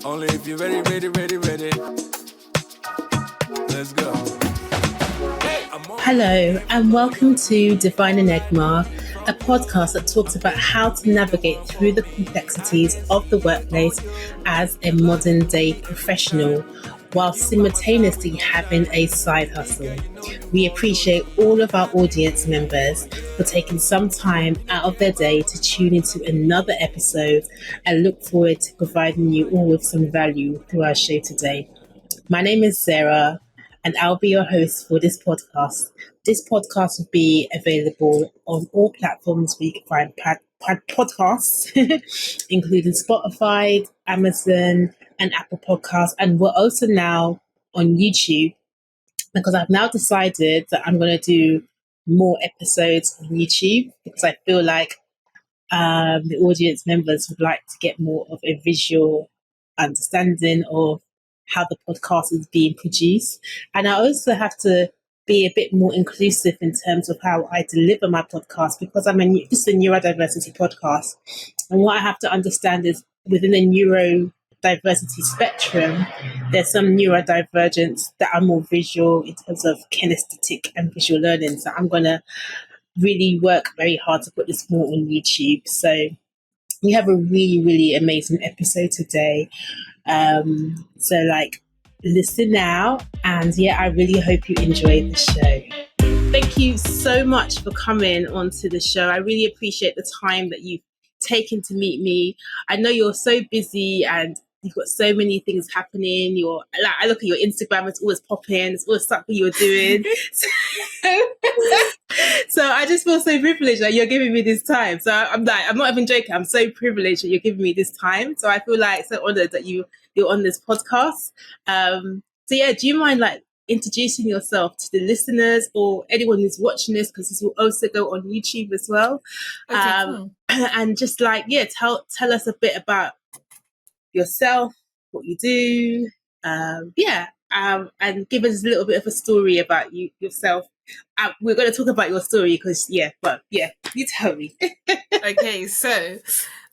Only if you're ready, ready, ready, ready. Let's go. Hello, and welcome to Divine Enigma, a podcast that talks about how to navigate through the complexities of the workplace as a modern day professional, while simultaneously having a side hustle. We appreciate all of our audience members for taking some time out of their day to tune into another episode, and look forward to providing you all with some value through our show today. My name is Sarah, and I'll be your host for this podcast. This podcast will be available on all platforms where you can find podcasts, including Spotify, Amazon, and Apple Podcasts. And we're also now on YouTube, because I've now decided that I'm going to do more episodes on YouTube, because I feel like the audience members would like to get more of a visual understanding of how the podcast is being produced. And I also have to be a bit more inclusive in terms of how I deliver my podcast, because this is a neurodiversity podcast. And what I have to understand is within the neurodiversity spectrum, there's some neurodivergents that are more visual in terms of kinesthetic and visual learning. So I'm going to really work very hard to put this more on YouTube. So we have a really, really amazing episode today. So listen now, and I really hope you enjoyed the show. Thank you so much for coming onto the show. I really appreciate the time that you've taken to meet me. I know you're so busy and you've got so many things happening. I look at your Instagram, it's always popping, it's always something you're doing. So I just feel so privileged that you're giving me this time. So I'm not even joking. I'm so privileged that you're giving me this time. So I feel so honored that you're on this podcast. Do you mind introducing yourself to the listeners or anyone who's watching this, because this will also go on YouTube as well. Okay, cool. And just tell us a bit about yourself, what you do, and give us a little bit of a story about yourself. We're going to talk about your story because you tell me. Okay, so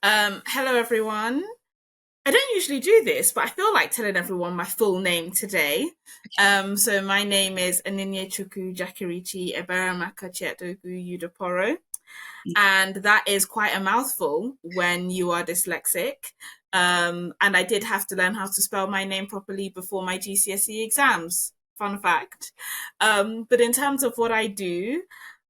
hello everyone. I don't usually do this, but I feel like telling everyone my full name today. So my name is Onyinye Udokporo, and that is quite a mouthful when you are dyslexic. And I did have to learn how to spell my name properly before my GCSE exams. Fun fact. But in terms of what I do,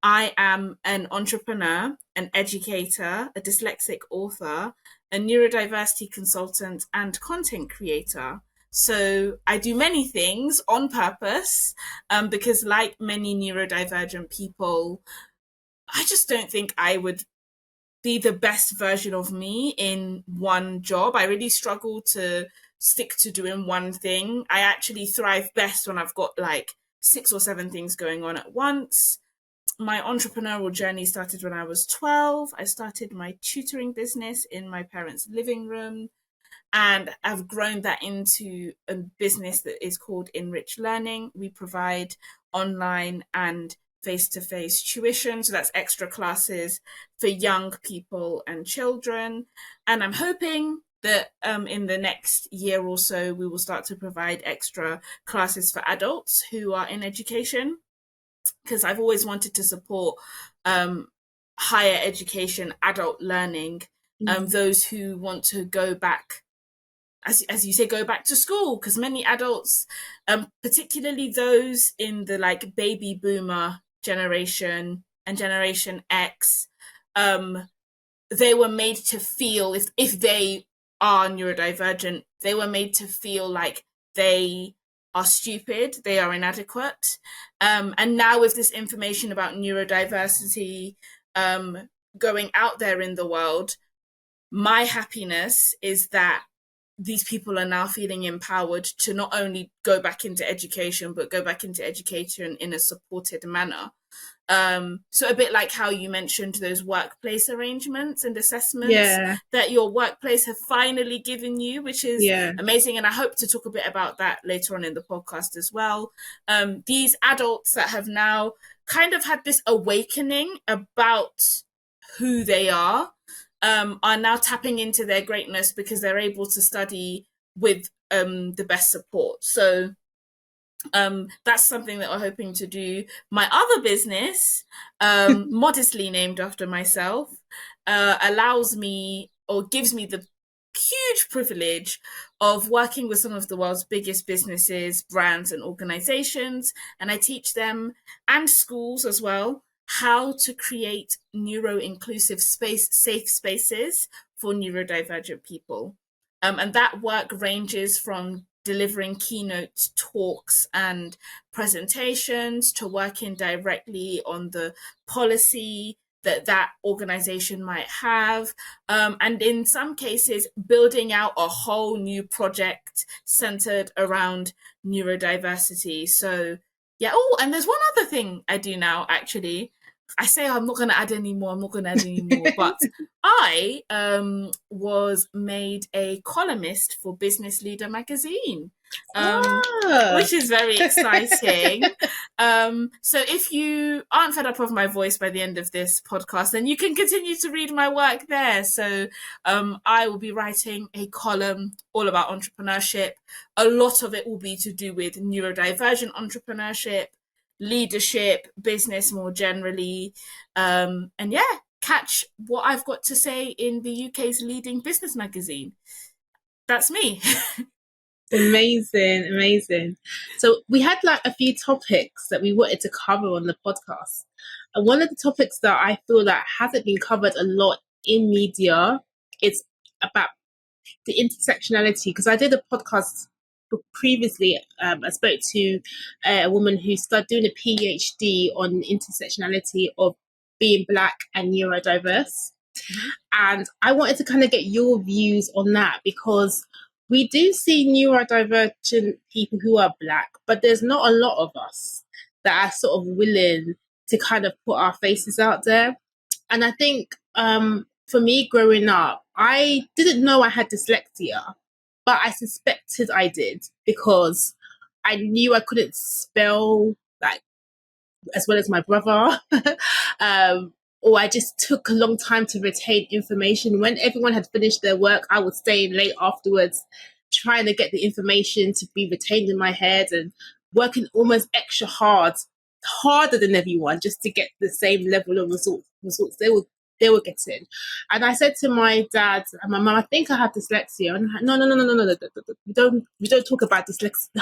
I am an entrepreneur, an educator, a dyslexic author, a neurodiversity consultant, and content creator. So I do many things on purpose, because like many neurodivergent people, I just don't think I would be the best version of me in one job. I really struggle to stick to doing one thing. I actually thrive best when I've got 6 or 7 things going on at once. My entrepreneurial journey started when I was 12. I started my tutoring business in my parents' living room, and I've grown that into a business that is called Enrich Learning. We provide online and face-to-face tuition, so that's extra classes for young people and children. And I'm hoping that in the next year or so, we will start to provide extra classes for adults who are in education, because I've always wanted to support higher education, adult learning, those who want to go back, as you say, go back to school, because many adults, particularly those in the baby boomer generation and Generation X, they were made to feel, if they are neurodivergent, they were made to feel like they are stupid, they are inadequate. And now with this information about neurodiversity going out there in the world, my happiness is that these people are now feeling empowered to not only go back into education, but go back into education in a supported manner. So a bit like how you mentioned those workplace arrangements and assessments that your workplace have finally given you, which is amazing. And I hope to talk a bit about that later on in the podcast as well. These adults that have now kind of had this awakening about who they are, are now tapping into their greatness because they're able to study with the best support. So that's something that we're hoping to do. My other business, modestly named after myself, allows me or gives me the huge privilege of working with some of the world's biggest businesses, brands, and organizations. And I teach them, and schools as well, how to create neuro-inclusive safe spaces for neurodivergent people. And that work ranges from delivering keynote talks and presentations to working directly on the policy that organization might have, and in some cases building out a whole new project centered around neurodiversity. So yeah. Oh, and there's one other thing I do now, actually. I say I'm not going to add any more. But I was made a columnist for Business Leader magazine, which is very exciting. So if you aren't fed up of my voice by the end of this podcast, then you can continue to read my work there. So I will be writing a column all about entrepreneurship. A lot of it will be to do with neurodivergent entrepreneurship, leadership, business more generally. And yeah, catch what I've got to say in the UK's leading business magazine. That's me. Amazing. So we had like a few topics that we wanted to cover on the podcast. And one of the topics that I feel that hasn't been covered a lot in media is about the intersectionality, because I did a podcast previously. I spoke to a woman who started doing a PhD on intersectionality of being Black and neurodiverse. Mm-hmm. And I wanted to kind of get your views on that, because we do see neurodivergent people who are Black, but there's not a lot of us that are sort of willing to kind of put our faces out there. And I think for me growing up, I didn't know I had dyslexia, but I suspected I did because I knew I couldn't spell like as well as my brother. Or I just took a long time to retain information. When everyone had finished their work, I would stay late afterwards trying to get the information to be retained in my head and working almost extra harder than everyone just to get the same level of results they were getting. And I said to my dad and my mum, I think I have dyslexia. And I'm like, no, we don't talk about dyslexia.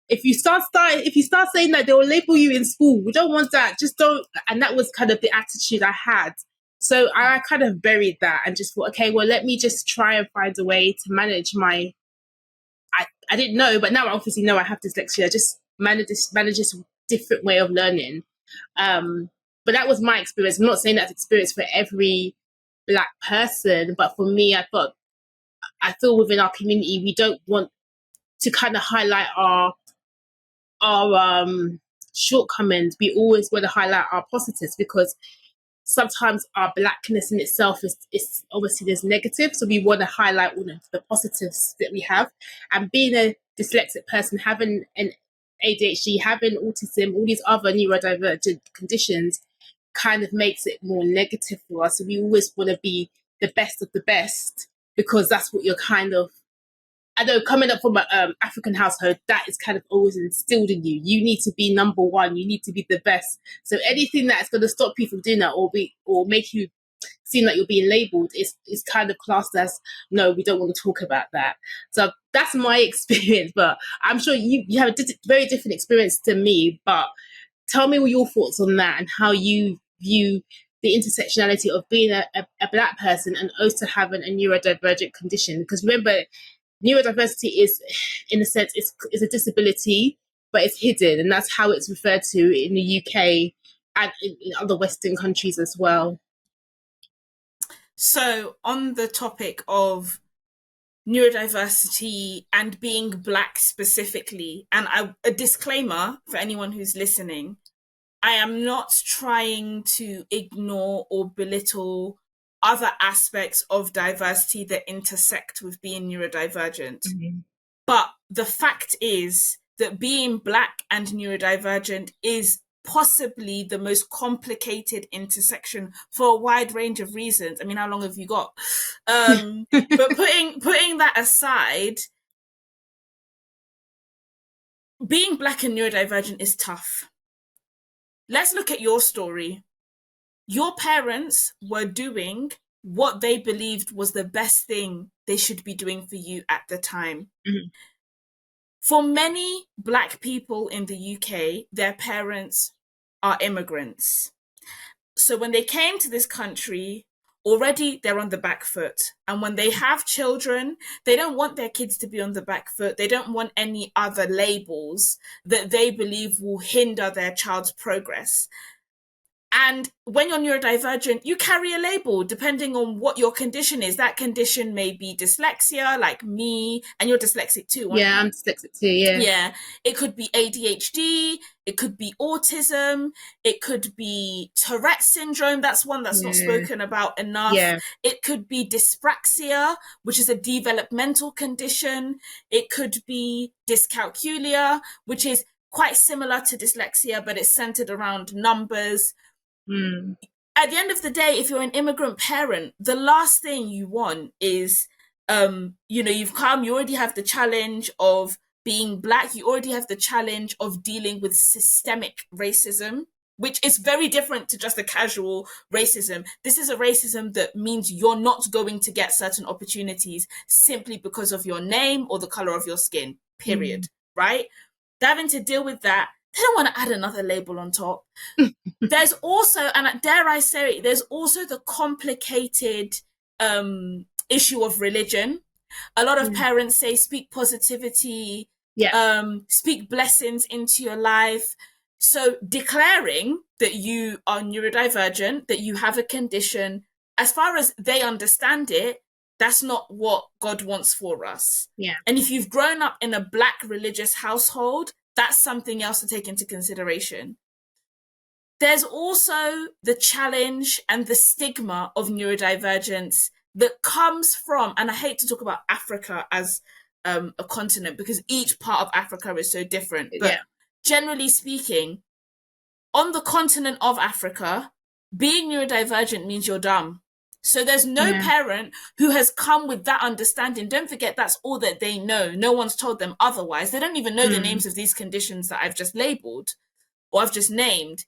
If you start saying that, they will label you in school. We don't want that. Just don't. And that was kind of the attitude I had. So I kind of buried that and just thought, okay, well, let me just try and find a way to manage my. I didn't know, but now I obviously know I have dyslexia. Just manage this different way of learning. But that was my experience. I'm not saying that's experience for every Black person, but for me, I feel within our community, we don't want to kind of highlight our shortcomings. We always want to highlight our positives, because sometimes our Blackness in itself is obviously there's negative. So we want to highlight all of the positives that we have. And being a dyslexic person, having an ADHD, having autism, all these other neurodivergent conditions kind of makes it more negative for us. So we always want to be the best of the best, because that's what you're kind of, I know coming up from an African household, that is kind of always instilled in you. You need to be number one. You need to be the best. So anything that's going to stop you from doing that or make you seem like you're being labelled is kind of classed as, no, we don't want to talk about that. So that's my experience. But I'm sure you have a very different experience to me. But tell me what your thoughts on that and how you view the intersectionality of being a Black person and also having a neurodivergent condition. Because remember, neurodiversity is, in a sense, is a disability, but it's hidden, and that's how it's referred to in the UK and in other Western countries as well. So on the topic of neurodiversity and being Black specifically, and a disclaimer for anyone who's listening, I am not trying to ignore or belittle other aspects of diversity that intersect with being neurodivergent. Mm-hmm. But the fact is that being Black and neurodivergent is possibly the most complicated intersection for a wide range of reasons. I mean, how long have you got? But putting that aside, being Black and neurodivergent is tough. Let's look at your story. Your parents were doing what they believed was the best thing they should be doing for you at the time. Mm-hmm. For many Black people in the UK, their parents are immigrants. So when they came to this country, already they're on the back foot. And when they have children, they don't want their kids to be on the back foot. They don't want any other labels that they believe will hinder their child's progress. And when you're neurodivergent, you carry a label depending on what your condition is. That condition may be dyslexia, like me, and you're dyslexic too. Yeah, I'm dyslexic too, yeah. Yeah, it could be ADHD, it could be autism, it could be Tourette syndrome. That's one that's not spoken about enough. Yeah. It could be dyspraxia, which is a developmental condition. It could be dyscalculia, which is quite similar to dyslexia, but it's centered around numbers. At the end of the day, if you're an immigrant parent, the last thing you want is, you've come, you already have the challenge of being Black, you already have the challenge of dealing with systemic racism, which is very different to just a casual racism. This is a racism that means you're not going to get certain opportunities simply because of your name or the color of your skin, period, right? They're having to deal with that. They don't want to add another label on top. There's also, and dare I say it, there's also the complicated issue of religion. A lot of parents say, speak positivity, speak blessings into your life. So declaring that you are neurodivergent, that you have a condition, as far as they understand it, that's not what God wants for us. Yeah. And if you've grown up in a Black religious household, that's something else to take into consideration. There's also the challenge and the stigma of neurodivergence that comes from, and I hate to talk about Africa as a continent because each part of Africa is so different, but generally speaking, on the continent of Africa, being neurodivergent means you're dumb. So there's no parent who has come with that understanding. Don't forget, that's all that they know. No one's told them otherwise. They don't even know the names of these conditions that I've just labeled or I've just named.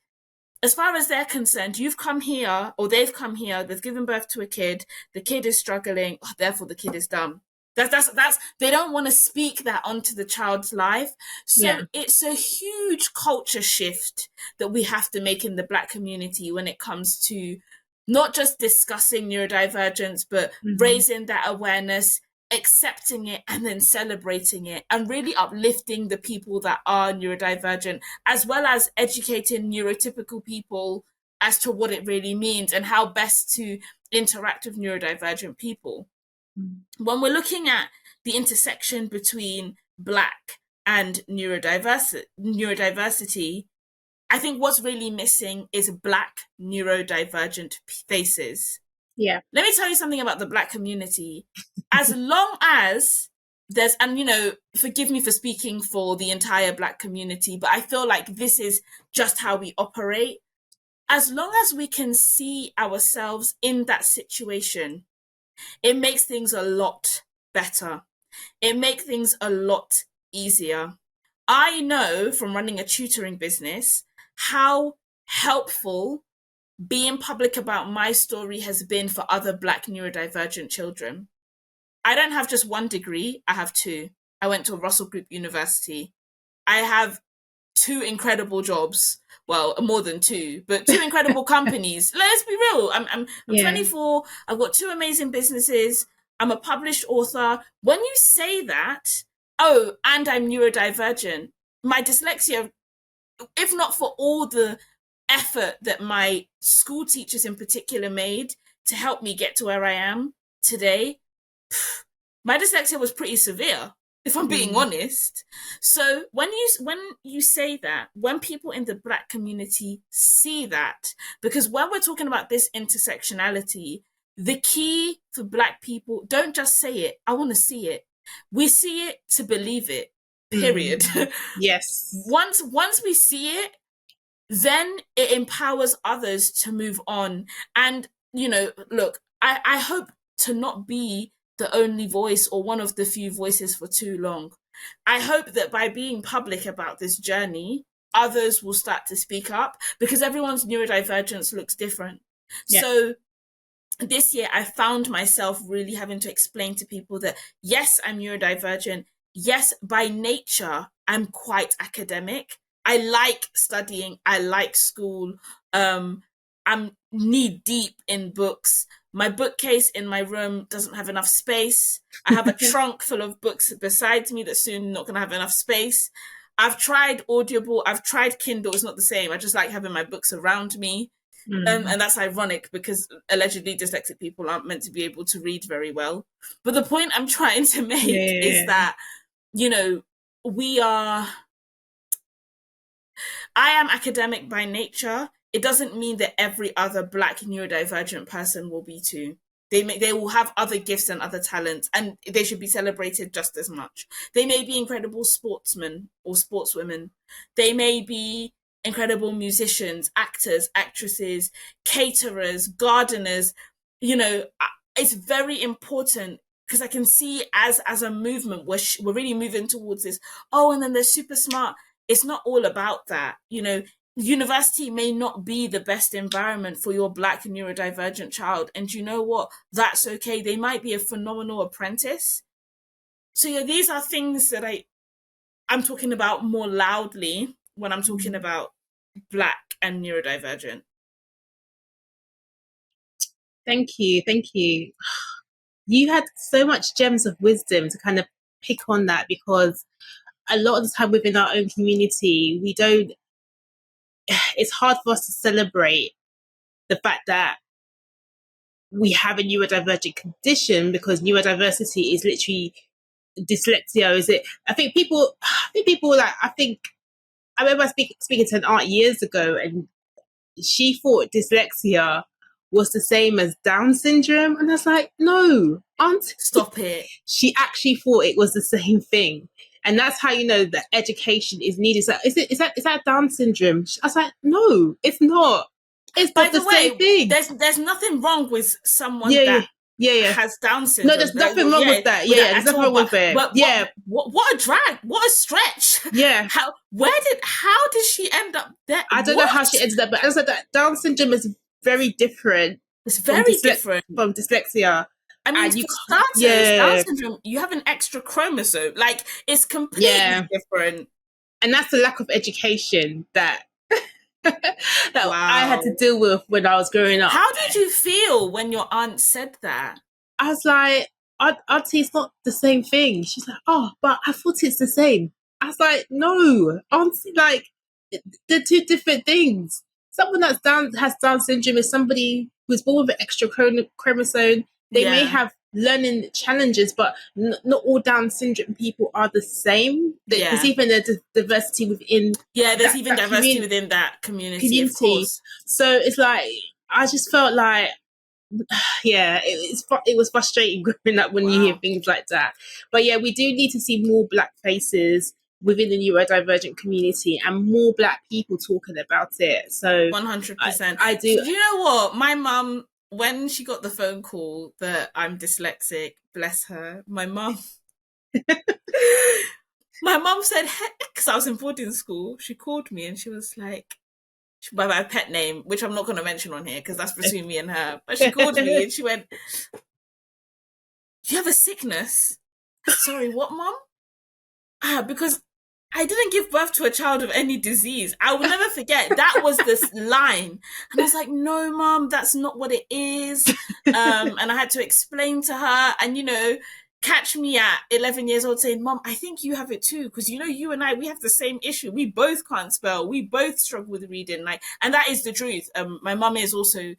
As far as they're concerned, you've come here or they've come here, they've given birth to a kid, the kid is struggling, therefore the kid is dumb. That's they don't want to speak that onto the child's life. So it's a huge culture shift that we have to make in the Black community when it comes to not just discussing neurodivergence, but raising that awareness, accepting it, and then celebrating it, and really uplifting the people that are neurodivergent, as well as educating neurotypical people as to what it really means and how best to interact with neurodivergent people. When we're looking at the intersection between Black and neurodiversity, I think what's really missing is Black neurodivergent faces. Yeah. Let me tell you something about the Black community. As long as there's, and forgive me for speaking for the entire Black community, but I feel like this is just how we operate. As long as we can see ourselves in that situation, it makes things a lot better. It makes things a lot easier. I know from running a tutoring business how helpful being public about my story has been for other Black neurodivergent children. I don't have just one degree, I have two. I went to Russell Group University. I have two incredible jobs. Well, more than two, but two incredible companies. Let's be real. I'm 24. I've got two amazing businesses. I'm a published author. When you say that, and I'm neurodivergent, my dyslexia, if not for all the effort that my school teachers in particular made to help me get to where I am today, my dyslexia was pretty severe, if I'm being honest. So when you say that, when people in the Black community see that, because when we're talking about this intersectionality, the key for Black people, don't just say it, I want to see it. We see it to believe it, period. Yes. Once we see it, then it empowers others to move on. And, look, I hope to not be the only voice or one of the few voices for too long. I hope that by being public about this journey, others will start to speak up, because everyone's neurodivergence looks different. Yeah. So this year, I found myself really having to explain to people that, yes, I'm neurodivergent. Yes, by nature, I'm quite academic. I like studying. I like school. I'm knee deep in books. My bookcase in my room doesn't have enough space. I have a trunk full of books beside me that's soon not going to have enough space. I've tried Audible. I've tried Kindle. It's not the same. I just like having my books around me. And that's ironic, because allegedly dyslexic people aren't meant to be able to read very well. But the point I'm trying to make is that, I am academic by nature. It doesn't mean that every other Black neurodivergent person will be too. They will have other gifts and other talents, and they should be celebrated just as much. They may be incredible sportsmen or sportswomen. They may be incredible musicians, actors, actresses, caterers, gardeners. It's very important, because I can see as a movement, we're really moving towards this. Oh, and then they're super smart. It's not all about that. University may not be the best environment for your Black neurodivergent child. And you know what? That's okay. They might be a phenomenal apprentice. So these are things that I'm talking about more loudly when I'm talking about Black and neurodivergent. Thank you. You had so much gems of wisdom to kind of pick on that, because a lot of the time within our own community, it's hard for us to celebrate the fact that we have a neurodivergent condition, because neurodiversity is literally dyslexia. I remember speaking to an aunt years ago, and she thought dyslexia was the same as Down syndrome. And I was like, no, aunt, stop it. She actually thought it was the same thing. And that's how that education is needed. So is that Down syndrome? I was like, no, it's not. It's By not the the way, same thing. There's nothing wrong with someone that has Down syndrome. No, there's nothing wrong with that. There's nothing wrong with it. But what a drag! What a stretch! Yeah. How did she end up there? I don't know how she ended up, but as I said, that Down syndrome is very different. It's very different from dyslexia. I mean, for starters, Down syndrome, you have an extra chromosome. Like, it's completely different. And that's the lack of education that I had to deal with when I was growing up. How did you feel when your aunt said that? I was like, Auntie, it's not the same thing. She's like, oh, but I thought it's the same. I was like, no, Auntie, like, they're two different things. Someone has Down syndrome is somebody who's born with an extra chromosome. They may have learning challenges, but not all Down syndrome people are the same. There's even a diversity within. Yeah, there's even diversity within that community. Of course. So it's like, I just felt like, it was frustrating growing up when you hear things like that. But we do need to see more Black faces within the neurodivergent community and more Black people talking about it. So 100%. I do. You know what? My mum, when she got the phone call that I'm dyslexic, bless her, my mum said, because I was in boarding school, she called me and she was like, by my pet name, which I'm not going to mention on here because that's between me and her, but she called me and she went, "You have a sickness?" Sorry, what, Mum? Because I didn't give birth to a child of any disease. I will never forget. That was this line. And I was like, no, Mum, that's not what it is. And I had to explain to her, and, catch me at 11 years old saying, Mum, I think you have it too. Because, you and I, we have the same issue. We both can't spell. We both struggle with reading. And that is the truth. My mum is also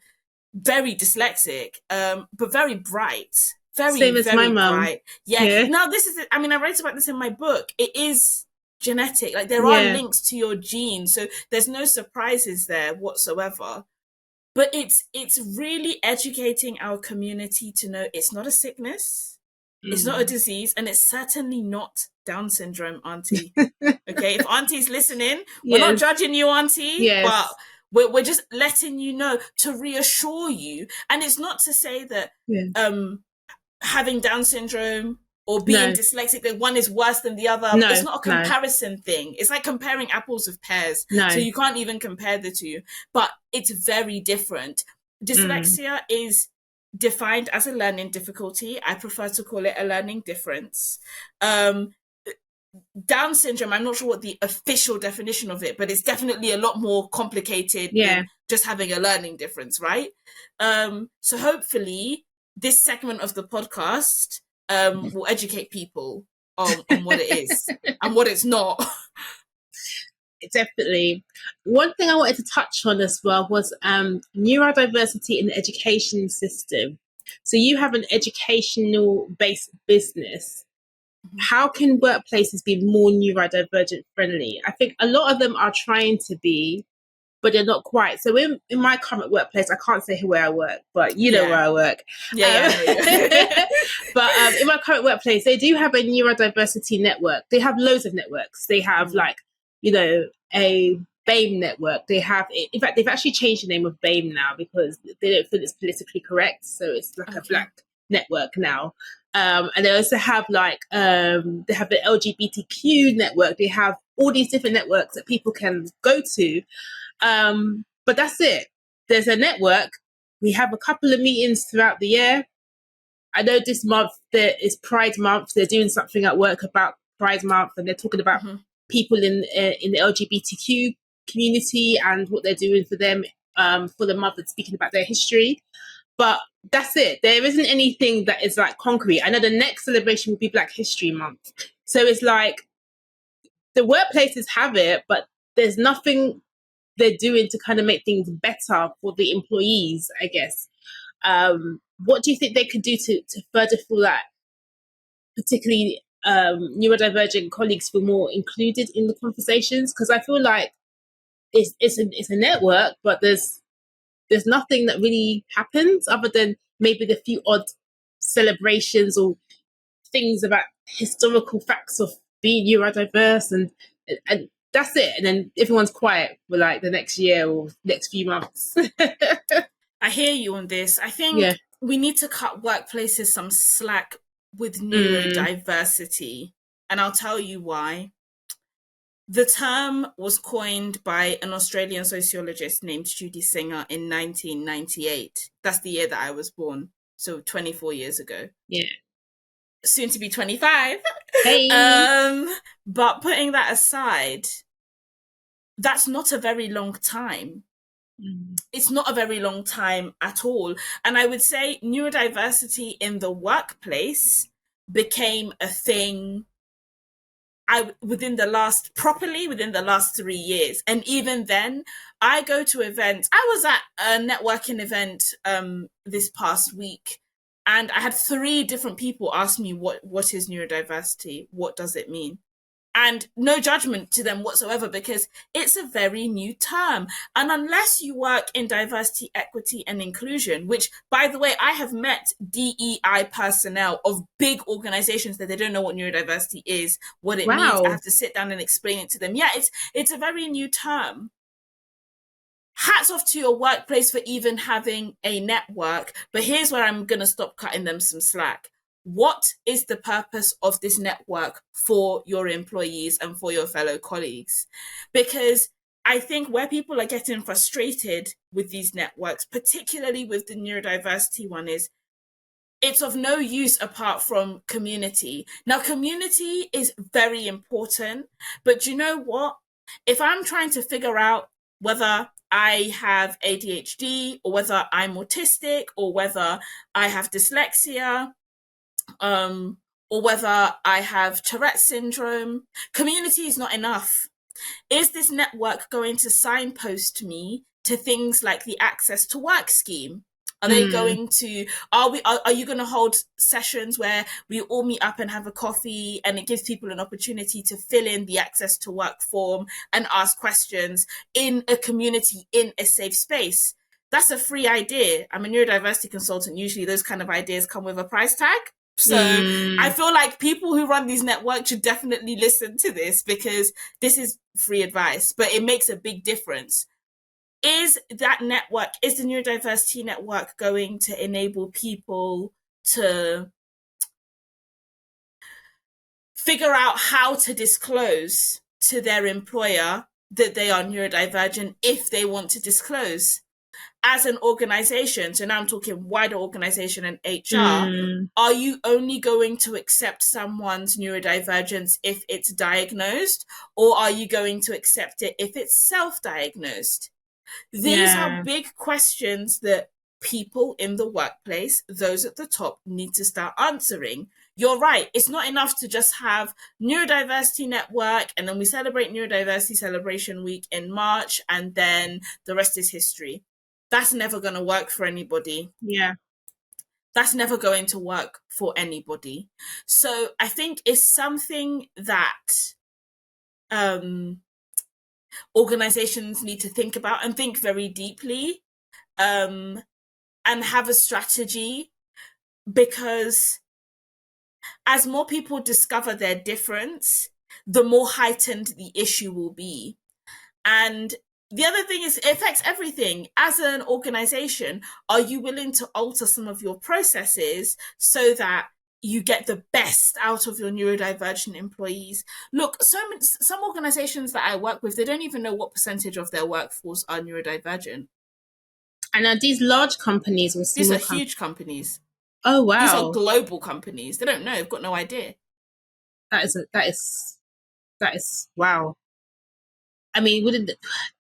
very dyslexic, but very bright. Same as my mum. Bright. Yeah. Now, this is, I write about this in my book. It is genetic. Like, there are links to your genes. So there's no surprises there whatsoever. But it's really educating our community to know it's not a sickness. It's not a disease, and it's certainly not Down syndrome, Auntie. Okay, if Auntie's listening, we're not Yes. judging you, Auntie, Yes. but we're just letting you know, to reassure you. And it's not to say that having Down syndrome or being dyslexic, that one is worse than the other. No, it's not a comparison thing. It's like comparing apples with pears. No. So you can't even compare the two. But it's very different. Dyslexia is defined as a learning difficulty. I prefer to call it a learning difference. Down syndrome, I'm not sure what the official definition of it, but it's definitely a lot more complicated than just having a learning difference, right? So hopefully this segment of the podcast will educate people on what it is and what it's not. Definitely. One thing I wanted to touch on as well was neurodiversity in the education system. So you have an educational-based business. How can workplaces be more neurodivergent friendly? I think a lot of them are trying to be, but they're not quite. So in my current workplace, I can't say where I work, but you know where I work. But in my current workplace, they do have a neurodiversity network. They have loads of networks. They have a BAME network. They have, in fact, they've actually changed the name of BAME now because they don't feel it's politically correct. So it's like a black network now. And they also have they have the LGBTQ network. They have all these different networks that people can go to. But that's it. There's a network. We have a couple of meetings throughout the year. I know this month there is Pride Month. They're doing something at work about Pride Month, and they're talking about people in the LGBTQ community and what they're doing for them, for the month, and speaking about their history. But that's it. There isn't anything that is like concrete. I know the next celebration will be Black History Month. So it's like the workplaces have it, but there's nothing they're doing to kind of make things better for the employees, I guess. What do you think they could do to further feel that particularly neurodivergent colleagues feel more included in the conversations? Because I feel like it's a network, but there's nothing that really happens other than maybe the few odd celebrations or things about historical facts of being neurodiverse, and that's it. And then everyone's quiet for like the next year or next few months. I hear you on this. I think we need to cut workplaces some slack with neurodiversity. And I'll tell you why. The term was coined by an Australian sociologist named Judy Singer in 1998. That's the year that I was born. So 24 years ago. Yeah. Soon to be 25. Hey. But putting that aside, that's not a very long time. It's not a very long time at all. And I would say neurodiversity in the workplace became a thing within the last 3 years. And even then, I go to events. I was at a networking event this past week, and I had 3 different people ask me what is neurodiversity? What does it mean? And no judgment to them whatsoever, because it's a very new term. And unless you work in diversity, equity, and inclusion, which, by the way, I have met DEI personnel of big organizations that they don't know what neurodiversity is, what it means. I have to sit down and explain it to them. Yeah, it's a very new term. Hats off to your workplace for even having a network. But here's where I'm going to stop cutting them some slack. What is the purpose of this network for your employees and for your fellow colleagues? Because I think where people are getting frustrated with these networks, particularly with the neurodiversity one, is it's of no use apart from community. Now, community is very important, but you know what? If I'm trying to figure out whether I have ADHD or whether I'm autistic or whether I have dyslexia, or whether I have Tourette's syndrome, community is not enough. Is this network going to signpost me to things like the Access to Work scheme? Are they going to, are you going to hold sessions where we all meet up and have a coffee, and it gives people an opportunity to fill in the Access to Work form and ask questions in a community, in a safe space? That's a free idea. I'm a neurodiversity consultant. Usually those kind of ideas come with a price tag. So I feel like people who run these networks should definitely listen to this, because this is free advice, but it makes a big difference. Is that network, is the neurodiversity network going to enable people to figure out how to disclose to their employer that they are neurodivergent if they want to disclose? As an organization, so now I'm talking wider organization and HR, are you only going to accept someone's neurodivergence if it's diagnosed, or are you going to accept it if it's self-diagnosed? These are big questions that people in the workplace, those at the top, need to start answering. You're right. It's not enough to just have Neurodiversity Network and then we celebrate Neurodiversity Celebration Week in March and then the rest is history. That's never going to work for anybody. Yeah. That's never going to work for anybody. So I think it's something that organizations need to think about and think very deeply, and have a strategy, because as more people discover their difference, the more heightened the issue will be. And the other thing is, it affects everything. As an organization, are you willing to alter some of your processes so that you get the best out of your neurodivergent employees? Look, some organizations that I work with, they don't even know what percentage of their workforce are neurodivergent. And are these large companies or small? These are huge companies. Oh, wow. These are global companies. They don't know. They've got no idea. That is wow. I mean, wouldn't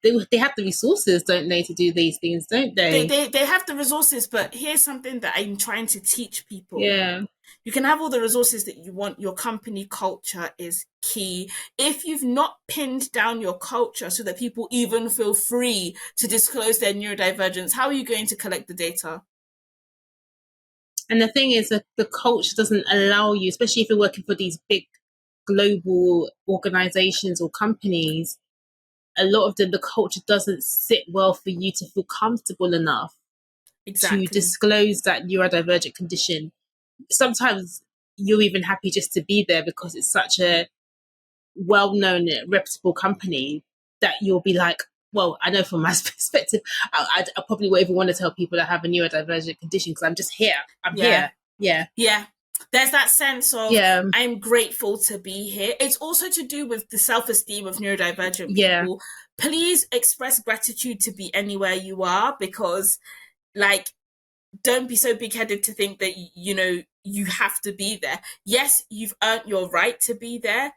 they have the resources, don't they, to do these things, don't they? They have the resources, but here's something that I'm trying to teach people. Yeah. You can have all the resources that you want. Your company culture is key. If you've not pinned down your culture so that people even feel free to disclose their neurodivergence, how are you going to collect the data? And the thing is that the culture doesn't allow you, especially if you're working for these big global organizations or companies, a lot of the culture doesn't sit well for you to feel comfortable enough to disclose that neurodivergent condition. Sometimes you're even happy just to be there because it's such a well-known, reputable company that you'll be like, well, I know from my perspective, I probably won't even want to tell people I have a neurodivergent condition because I'm just here. I'm here. Yeah. Yeah. There's that sense of, I'm grateful to be here. It's also to do with the self-esteem of neurodivergent people. Please express gratitude to be anywhere you are, because, like, don't be so big-headed to think that, you know, you have to be there. Yes, you've earned your right to be there,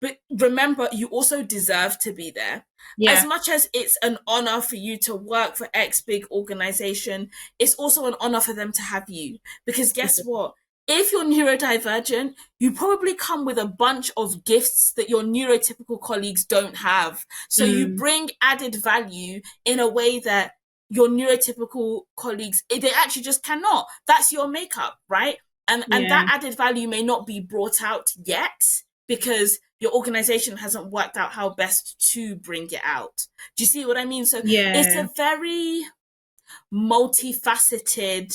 but remember, you also deserve to be there. As much as it's an honor for you to work for X big organization, it's also an honor for them to have you. Because guess what? If you're neurodivergent, you probably come with a bunch of gifts that your neurotypical colleagues don't have. So you bring added value in a way that your neurotypical colleagues, they actually just cannot. That's your makeup, right? And that added value may not be brought out yet because your organization hasn't worked out how best to bring it out. Do you see what I mean? So it's a very multifaceted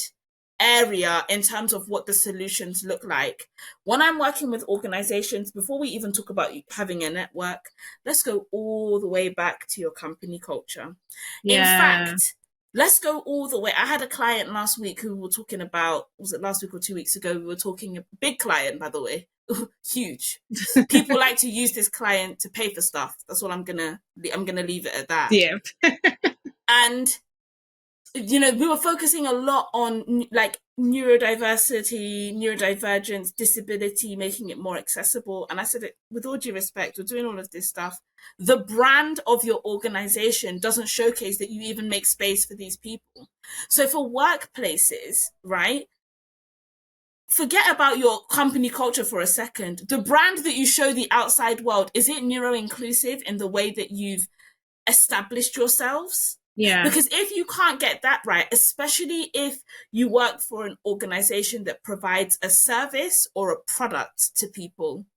area in terms of what the solutions look like. When I'm working with organizations, before we even talk about having a network, let's go all the way back to your company culture. In fact, let's go all the way. I had a client last week who we were talking about, was it last week or 2 weeks ago? We were talking, a big client, by the way, huge. People like to use this client to pay for stuff. That's what I'm gonna leave it at that. Yeah. And you know, we were focusing a lot on like neurodiversity, neurodivergence, disability, making it more accessible. And I said, with all due respect, we're doing all of this stuff. The brand of your organization doesn't showcase that you even make space for these people. So for workplaces, right? Forget about your company culture for a second. The brand that you show the outside world, is it neuro-inclusive in the way that you've established yourselves? Yeah. Because if you can't get that right, especially if you work for an organization that provides a service or a product to people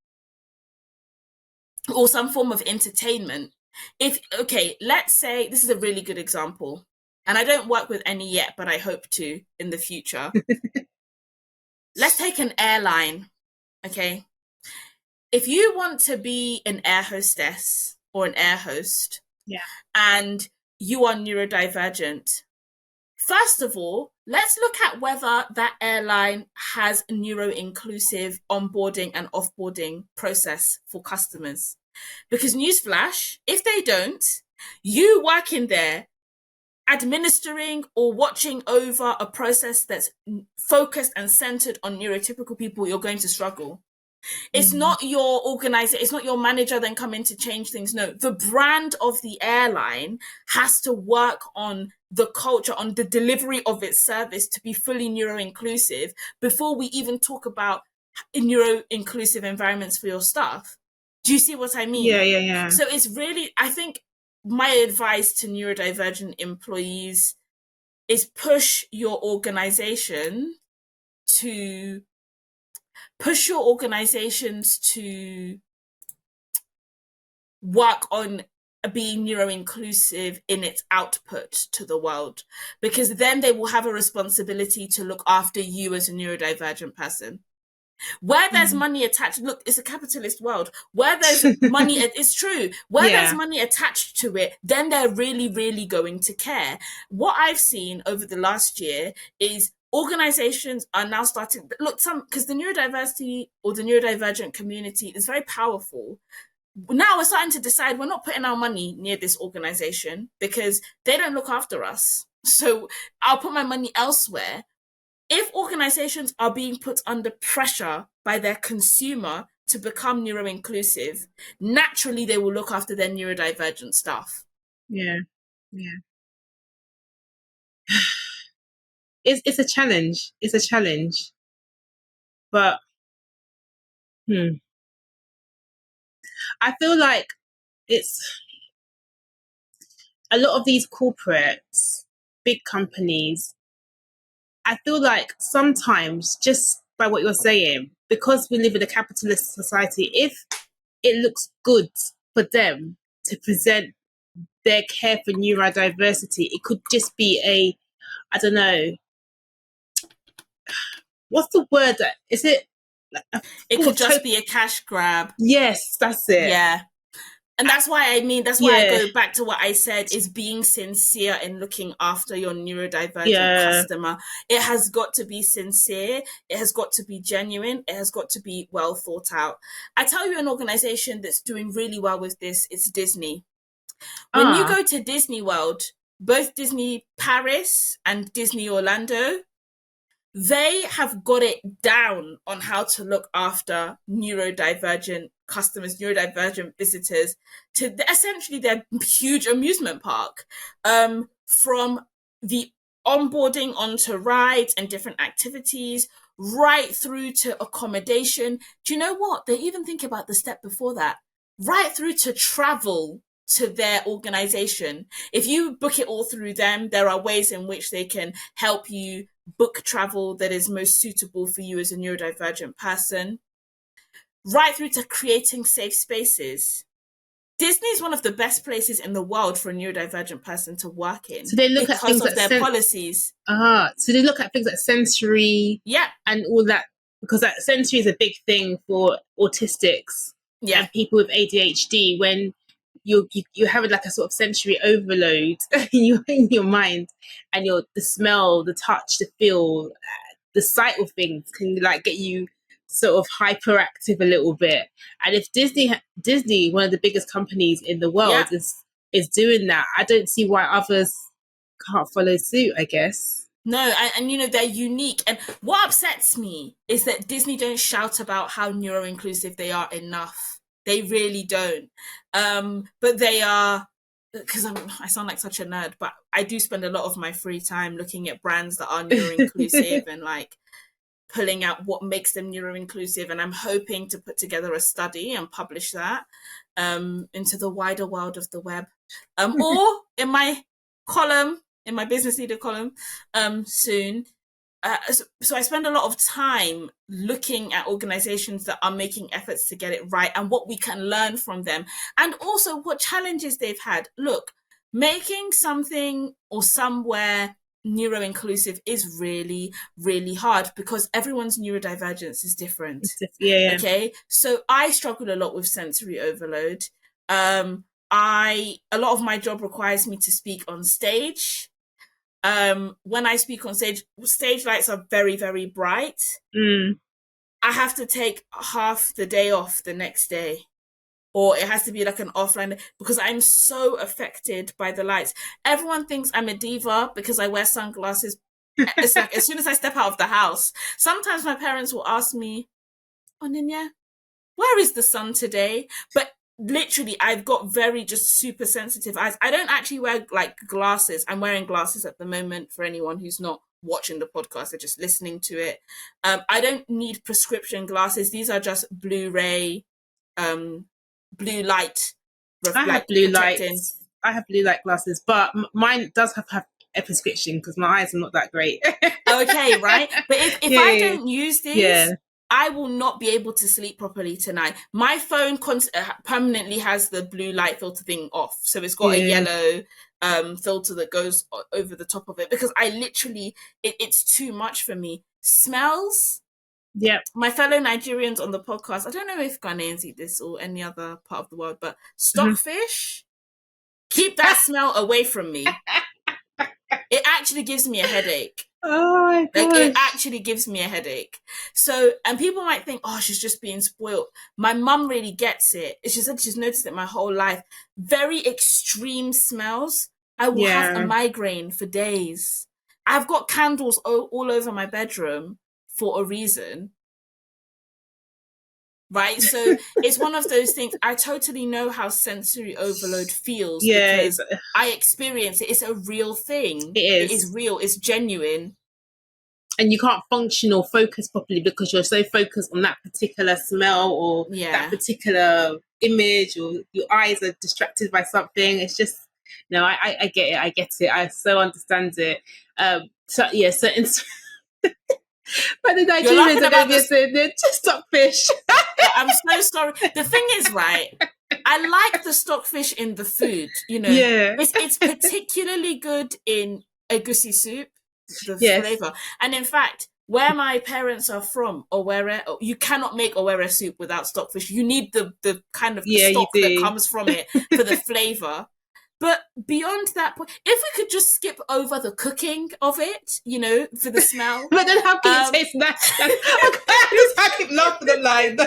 or some form of entertainment, let's say, this is a really good example, and I don't work with any yet, but I hope to in the future. let's take an airline, okay? If you want to be an air hostess or an air host, and you are neurodivergent, first of all, let's look at whether that airline has a neuro-inclusive onboarding and offboarding process for customers. Because newsflash, if they don't, you working there, administering or watching over a process that's focused and centered on neurotypical people, you're going to struggle. It's not your organizer, it's not your manager then coming to change things. No, the brand of the airline has to work on the culture, on the delivery of its service to be fully neuro-inclusive before we even talk about neuro-inclusive environments for your staff. Do you see what I mean? Yeah. So it's really, I think my advice to neurodivergent employees is push your organizations to work on being neuro-inclusive in its output to the world, because then they will have a responsibility to look after you as a neurodivergent person. Where there's money attached, look, it's a capitalist world. Where there's money, it's true. Where there's money attached to it, then they're really, really going to care. What I've seen over the last year is organizations are now starting, look, because the neurodiversity or the neurodivergent community is very powerful. Now we're starting to decide we're not putting our money near this organization because they don't look after us. So I'll put my money elsewhere. If organizations are being put under pressure by their consumer to become neuro-inclusive, naturally they will look after their neurodivergent staff. Yeah. It's a challenge. It's a challenge. But I feel like it's a lot of these corporates, big companies, I feel like sometimes, just by what you're saying, because we live in a capitalist society, if it looks good for them to present their care for neurodiversity, it could just be I don't know, what's the word? Is it? It could just be a cash grab. Yes, that's it. Yeah. And that's why I go back to what I said, is being sincere in looking after your neurodivergent customer. It has got to be sincere. It has got to be genuine. It has got to be well thought out. I tell you, an organization that's doing really well with this, it's Disney. When you go to Disney World, both Disney Paris and Disney Orlando, they have got it down on how to look after neurodivergent customers, neurodivergent visitors to essentially their huge amusement park. From the onboarding onto rides and different activities, right through to accommodation. Do you know what? They even think about the step before that, right through to travel to their organization. If you book it all through them, there are ways in which they can help you book travel that is most suitable for you as a neurodivergent person, right through to creating safe spaces. Disney is one of the best places in the world for a neurodivergent person to work in. So they look at things because of their policies. So they look at things like sensory, and all that, because that sensory is a big thing for autistics and people with ADHD. When you're having like a sort of sensory overload in your mind, and the smell, the touch, the feel, the sight of things can like get you sort of hyperactive a little bit. And if Disney, one of the biggest companies in the world, is doing that, I don't see why others can't follow suit, I guess. No, and they're unique. And what upsets me is that Disney don't shout about how neuro-inclusive they are enough. They really don't. But they are, because I sound like such a nerd, but I do spend a lot of my free time looking at brands that are neuro-inclusive and like pulling out what makes them neuro-inclusive. And I'm hoping to put together a study and publish that into the wider world of the web, or in my column, in my business leader column soon. So I spend a lot of time looking at organizations that are making efforts to get it right and what we can learn from them, and also what challenges they've had. Look, making something or somewhere neuro-inclusive is really, really hard because everyone's neurodivergence is different. Yeah. Okay. So I struggle a lot with sensory overload. A lot of my job requires me to speak on stage. When I speak on stage, stage lights are very, very bright. I have to take half the day off the next day, or it has to be like an offline day because I'm so affected by the lights. Everyone thinks I'm a diva because I wear sunglasses. It's like as soon as I step out of the house, sometimes my parents will ask me, Onyinye, where is the sun today? But literally, I've got very just super sensitive eyes. I don't actually wear like glasses. I'm wearing glasses at the moment for anyone who's not watching the podcast, they're just listening to it. I don't need prescription glasses. These are just Blu-ray, blue light. I have blue lights. I have blue light glasses, but mine does have a prescription because my eyes are not that great. Okay, right? But if I don't use these, I will not be able to sleep properly tonight. My phone permanently has the blue light filter thing off. So it's got a yellow filter that goes over the top of it because I literally, it's too much for me. Smells. Yeah. My fellow Nigerians on the podcast, I don't know if Ghanaians eat this or any other part of the world, but stockfish, keep that smell away from me. It actually gives me a headache. Oh my gosh. Like, it actually gives me a headache. So, and people might think, oh, she's just being spoiled. My mum really gets it. She said she's noticed it my whole life. Very extreme smells. I will have a migraine for days. I've got candles all over my bedroom for a reason. Right? So it's one of those things. I totally know how sensory overload feels because I experience it. It's a real thing. It is real. It's genuine. And you can't function or focus properly because you're so focused on that particular smell or that particular image, or your eyes are distracted by something. It's just, no, I get it. I get it. I so understand it. So but the Nigerians are going to be saying they're just stockfish. I'm so sorry. The thing is, right, I like the stockfish in the food, you know. Yeah. It's particularly good in egusi soup, the flavour. And in fact, where my parents are from, Owerri, you cannot make Owerri soup without stockfish. You need the kind of stock that comes from it for the flavour. But beyond that point, if we could just skip over the cooking of it, you know, for the smell. But then how can you taste that? I keep laughing at line. Do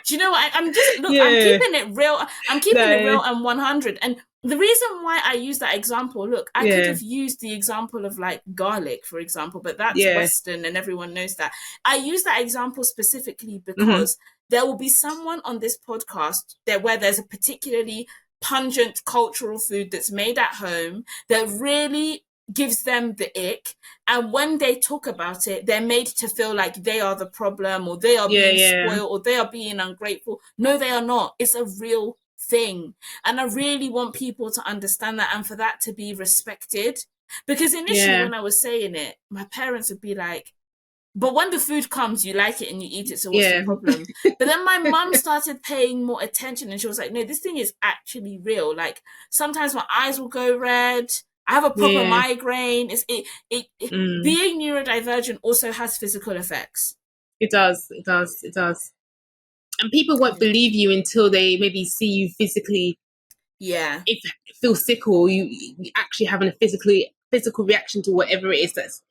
you know what? I'm keeping it real. I'm keeping it real and 100. And the reason why I use that example, look, I could have used the example of like garlic, for example, but that's Western and everyone knows that. I use that example specifically because there will be someone on this podcast where there's a particularly pungent cultural food that's made at home that really gives them the ick, and when they talk about it, they're made to feel like they are the problem, or they are being spoiled, or they are being ungrateful. No, they are not. It's a real thing, and I really want people to understand that and for that to be respected, because initially when I was saying it, my parents would be like, but when the food comes, you like it and you eat it, so what's the problem? But then my mum started paying more attention and she was like, no, this thing is actually real. Like, sometimes my eyes will go red. I have a proper migraine. Being neurodivergent also has physical effects. It does. And people won't believe you until they maybe see you physically. Yeah. If you feel sick or you actually having a physical reaction to whatever it is that's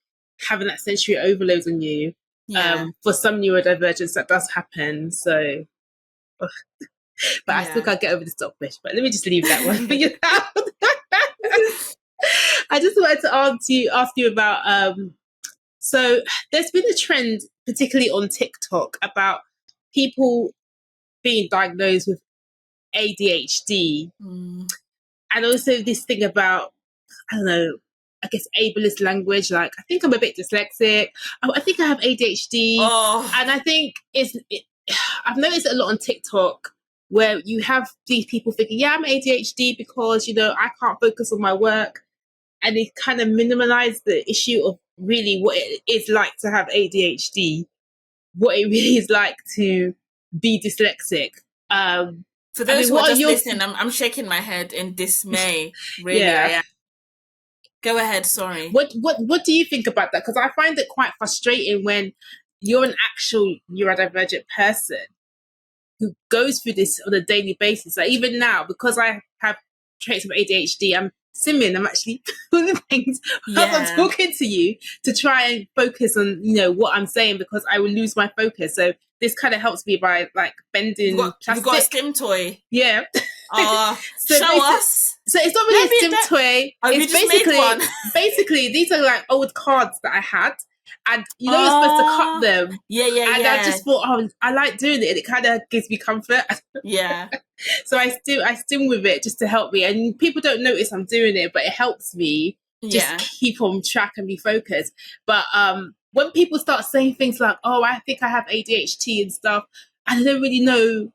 having that sensory overload on you. For some neurodivergence that does happen, so but I still can't get over the stockfish, but let me just leave that one for you now. I just wanted to ask you about so there's been a trend, particularly on TikTok, about people being diagnosed with ADHD, and also this thing about, I don't know, I guess ableist language, like I think I'm a bit dyslexic, I think I have ADHD, and I think I've noticed a lot on TikTok where you have these people thinking, yeah, I'm ADHD because, you know, I can't focus on my work, and they kind of minimize the issue of really what it is like to have ADHD, what it really is like to be dyslexic. For those who are just listening, I'm shaking my head in dismay, really. Go ahead, sorry. What do you think about that? Because I find it quite frustrating when you're an actual neurodivergent person who goes through this on a daily basis. Like even now, because I have traits of ADHD, I'm simming. I'm actually doing things as I'm talking to you to try and focus on, you know, what I'm saying, because I will lose my focus. So this kind of helps me by like bending plastic. You've got a stim toy. Yeah. So show us. So it's not really a stim toy. Oh, it's you just made one. Basically, these are like old cards that I had. And you know, you're supposed to cut them. And I just thought, oh, I like doing it. And it kind of gives me comfort. Yeah. So I stim with it just to help me. And people don't notice I'm doing it, but it helps me just keep on track and be focused. But when people start saying things like, oh, I think I have ADHD and stuff, and I don't really know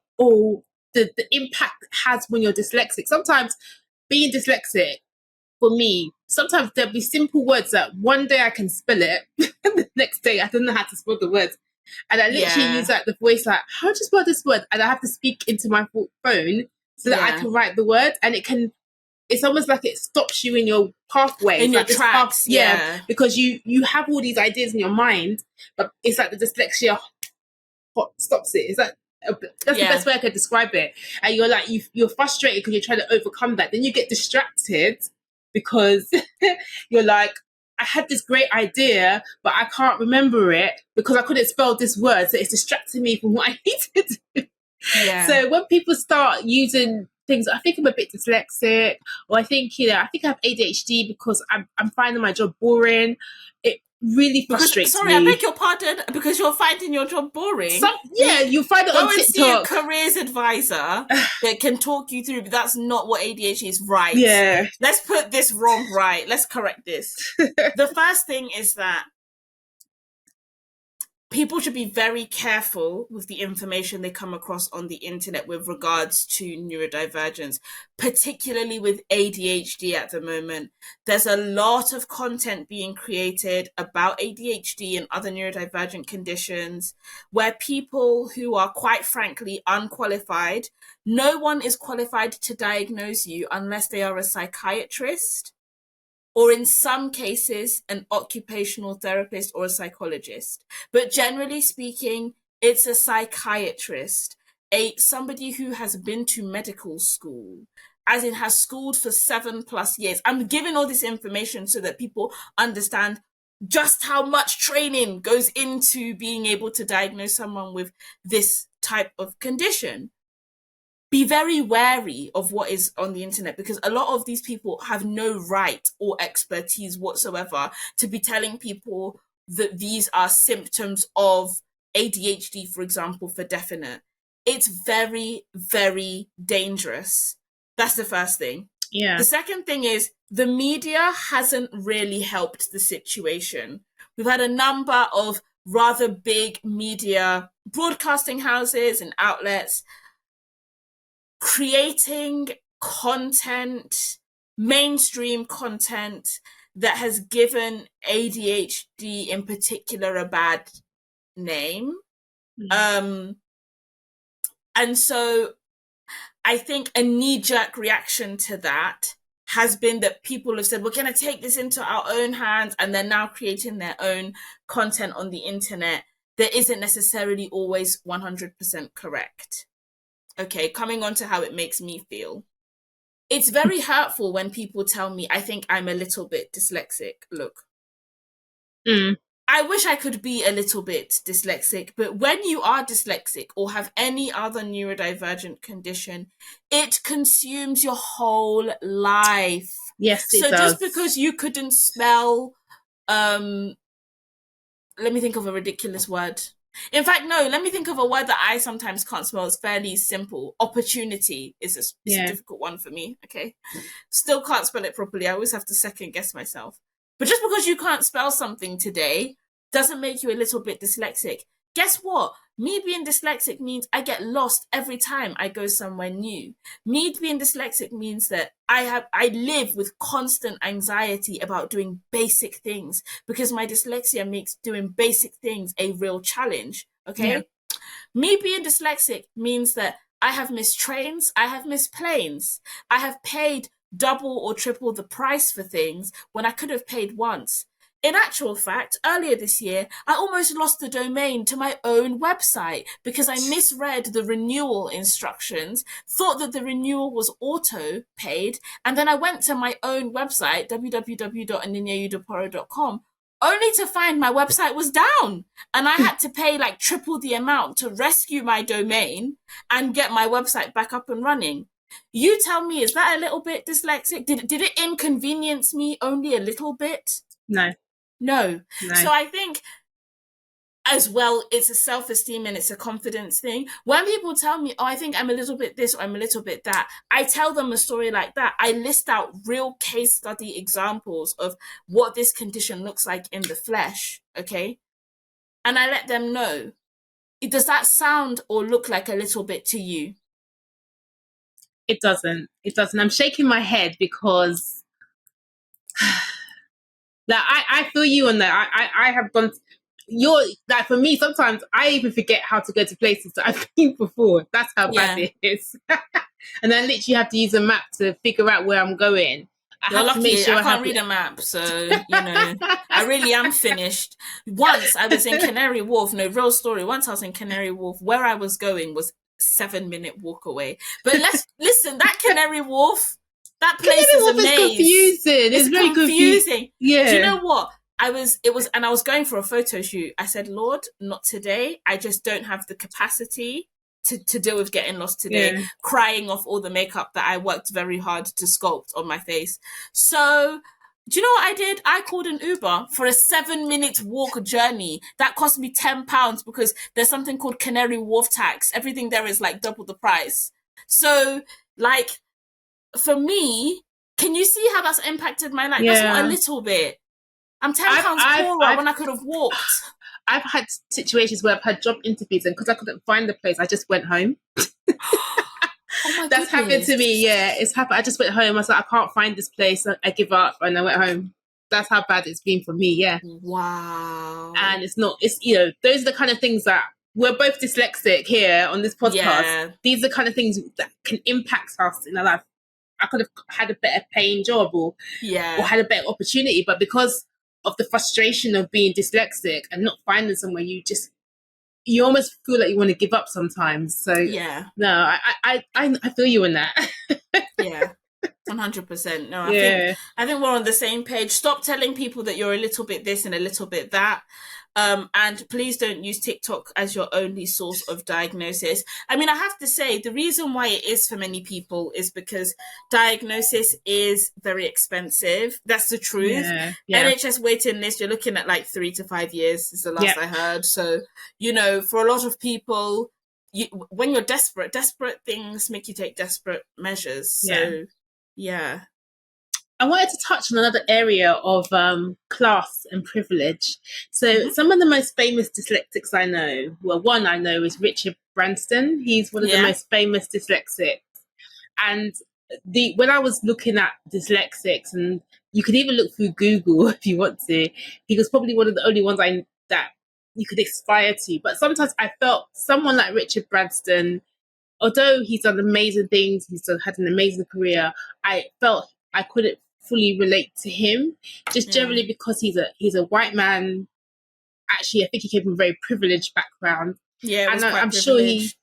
the impact it has when you're dyslexic. Sometimes being dyslexic, for me, sometimes there'll be simple words that one day I can spell it, and the next day I don't know how to spell the words. And I literally use like the voice, like, how do you spell this word? And I have to speak into my phone so that I can write the word. And it's almost like it stops you in your pathway. In your like tracks, because you have all these ideas in your mind, but it's like the dyslexia stops it. It's like, that's the best way I could describe it. And you're like, you're frustrated because you're trying to overcome that. Then you get distracted because you're like, I had this great idea, but I can't remember it because I couldn't spell this word. So it's distracting me from what I need to do. Yeah. So when people start using things, I think I'm a bit dyslexic, or I think I have ADHD because I'm finding my job boring. It really frustrates me. Sorry, I beg your pardon, because you're finding your job boring. You find it on TikTok. Go and see a careers advisor that can talk you through, but that's not what ADHD is, right? Yeah. Let's put this wrong right. Let's correct this. The first thing is that people should be very careful with the information they come across on the internet with regards to neurodivergence, particularly with ADHD at the moment. There's a lot of content being created about ADHD and other neurodivergent conditions where people who are quite frankly unqualified, no one is qualified to diagnose you unless they are a psychiatrist, or in some cases, an occupational therapist or a psychologist. But generally speaking, it's a psychiatrist, somebody who has been to medical school, as in has schooled for 7+ years. I'm giving all this information so that people understand just how much training goes into being able to diagnose someone with this type of condition. Be very wary of what is on the internet, because a lot of these people have no right or expertise whatsoever to be telling people that these are symptoms of ADHD, for example, for definite. It's very, very dangerous. That's the first thing. Yeah. The second thing is the media hasn't really helped the situation. We've had a number of rather big media broadcasting houses and outlets creating content, mainstream content, that has given ADHD in particular a bad name. And so I think a knee-jerk reaction to that has been that people have said, we're going to take this into our own hands, and they're now creating their own content on the internet that isn't necessarily always 100% correct. Okay, coming on to how it makes me feel. It's very hurtful when people tell me, I think I'm a little bit dyslexic. Look, I wish I could be a little bit dyslexic, but when you are dyslexic or have any other neurodivergent condition, it consumes your whole life. Yes, it does. So just because you couldn't spell, let me think of a ridiculous word. In fact, no, let me think of a word that I sometimes can't spell. It's fairly simple. Opportunity is a difficult one for me, okay? Still can't spell it properly. I always have to second guess myself. But just because you can't spell something today doesn't make you a little bit dyslexic. Guess what? Me being dyslexic means I get lost every time I go somewhere new. Me being dyslexic means that I live with constant anxiety about doing basic things, because my dyslexia makes doing basic things a real challenge, okay? Yeah. Me being dyslexic means that I have missed trains, I have missed planes, I have paid double or triple the price for things when I could have paid once. In actual fact, earlier this year, I almost lost the domain to my own website because I misread the renewal instructions, thought that the renewal was auto paid, and then I went to my own website, www.onyinyeudokporo.com, only to find my website was down. And I had to pay like triple the amount to rescue my domain and get my website back up and running. You tell me, is that a little bit dyslexic? Did it inconvenience me only a little bit? No. So I think as well, it's a self-esteem and it's a confidence thing. When people tell me, oh, I think I'm a little bit this or I'm a little bit that, I tell them a story like that. I list out real case study examples of what this condition looks like in the flesh, okay? And I let them know. Does that sound or look like a little bit to you? It doesn't. I'm shaking my head because that I feel you on that. I have gone. You're like, for me, sometimes I even forget how to go to places that I've been before. That's how bad it is. And I literally have to use a map to figure out where I'm going. You're lucky. I can't read a map, so I really am finished. Once I was in Canary Wharf. No, real story. Once I was in Canary Wharf. Where I was going was 7-minute walk away. But let's listen. That Canary Wharf. That place is amazing. It's confusing. It's very confusing. Yeah. Do you know what? I was going for a photo shoot. I said, Lord, not today. I just don't have the capacity to deal with getting lost today, crying off all the makeup that I worked very hard to sculpt on my face. So, do you know what I did? I called an Uber for a 7-minute walk journey. That cost me £10 because there's something called Canary Wharf tax. Everything there is like double the price. So, like, for me, can you see how that's impacted my life? That's not a little bit. I'm £10 poorer when I could have walked. I've had situations where I've had job interviews and because I couldn't find the place, I just went home. That's happened to me. Yeah, it's happened. I just went home. I was like, I can't find this place. I give up and I went home. That's how bad it's been for me. Yeah. Wow. And it's those are the kind of things that we're both dyslexic here on this podcast. Yeah. These are the kind of things that can impact us in our life. I could have had a better paying job or had a better opportunity, but because of the frustration of being dyslexic and not finding somewhere, you almost feel like you want to give up sometimes. So no, I feel you in that. Yeah, 100%. No, I think we're on the same page. Stop telling people that you're a little bit this and a little bit that. And please don't use TikTok as your only source of diagnosis. I mean, I have to say, the reason why it is for many people is because diagnosis is very expensive. That's the truth. NHS waiting list, you're looking at like 3 to 5 years is the last I heard. So, for a lot of people, when you're desperate things make you take desperate measures. So, yeah. I wanted to touch on another area of class and privilege. So some of the most famous dyslexics I know, one I know is Richard Branson. He's one of the most famous dyslexics. And when I was looking at dyslexics, and you could even look through Google if you want to, he was probably one of the only ones that you could aspire to. But sometimes I felt someone like Richard Branson, although he's done amazing things, had an amazing career, I felt I couldn't fully relate to him, just generally because he's a white man. Actually, I think he came from a very privileged background. Yeah, and I'm sure he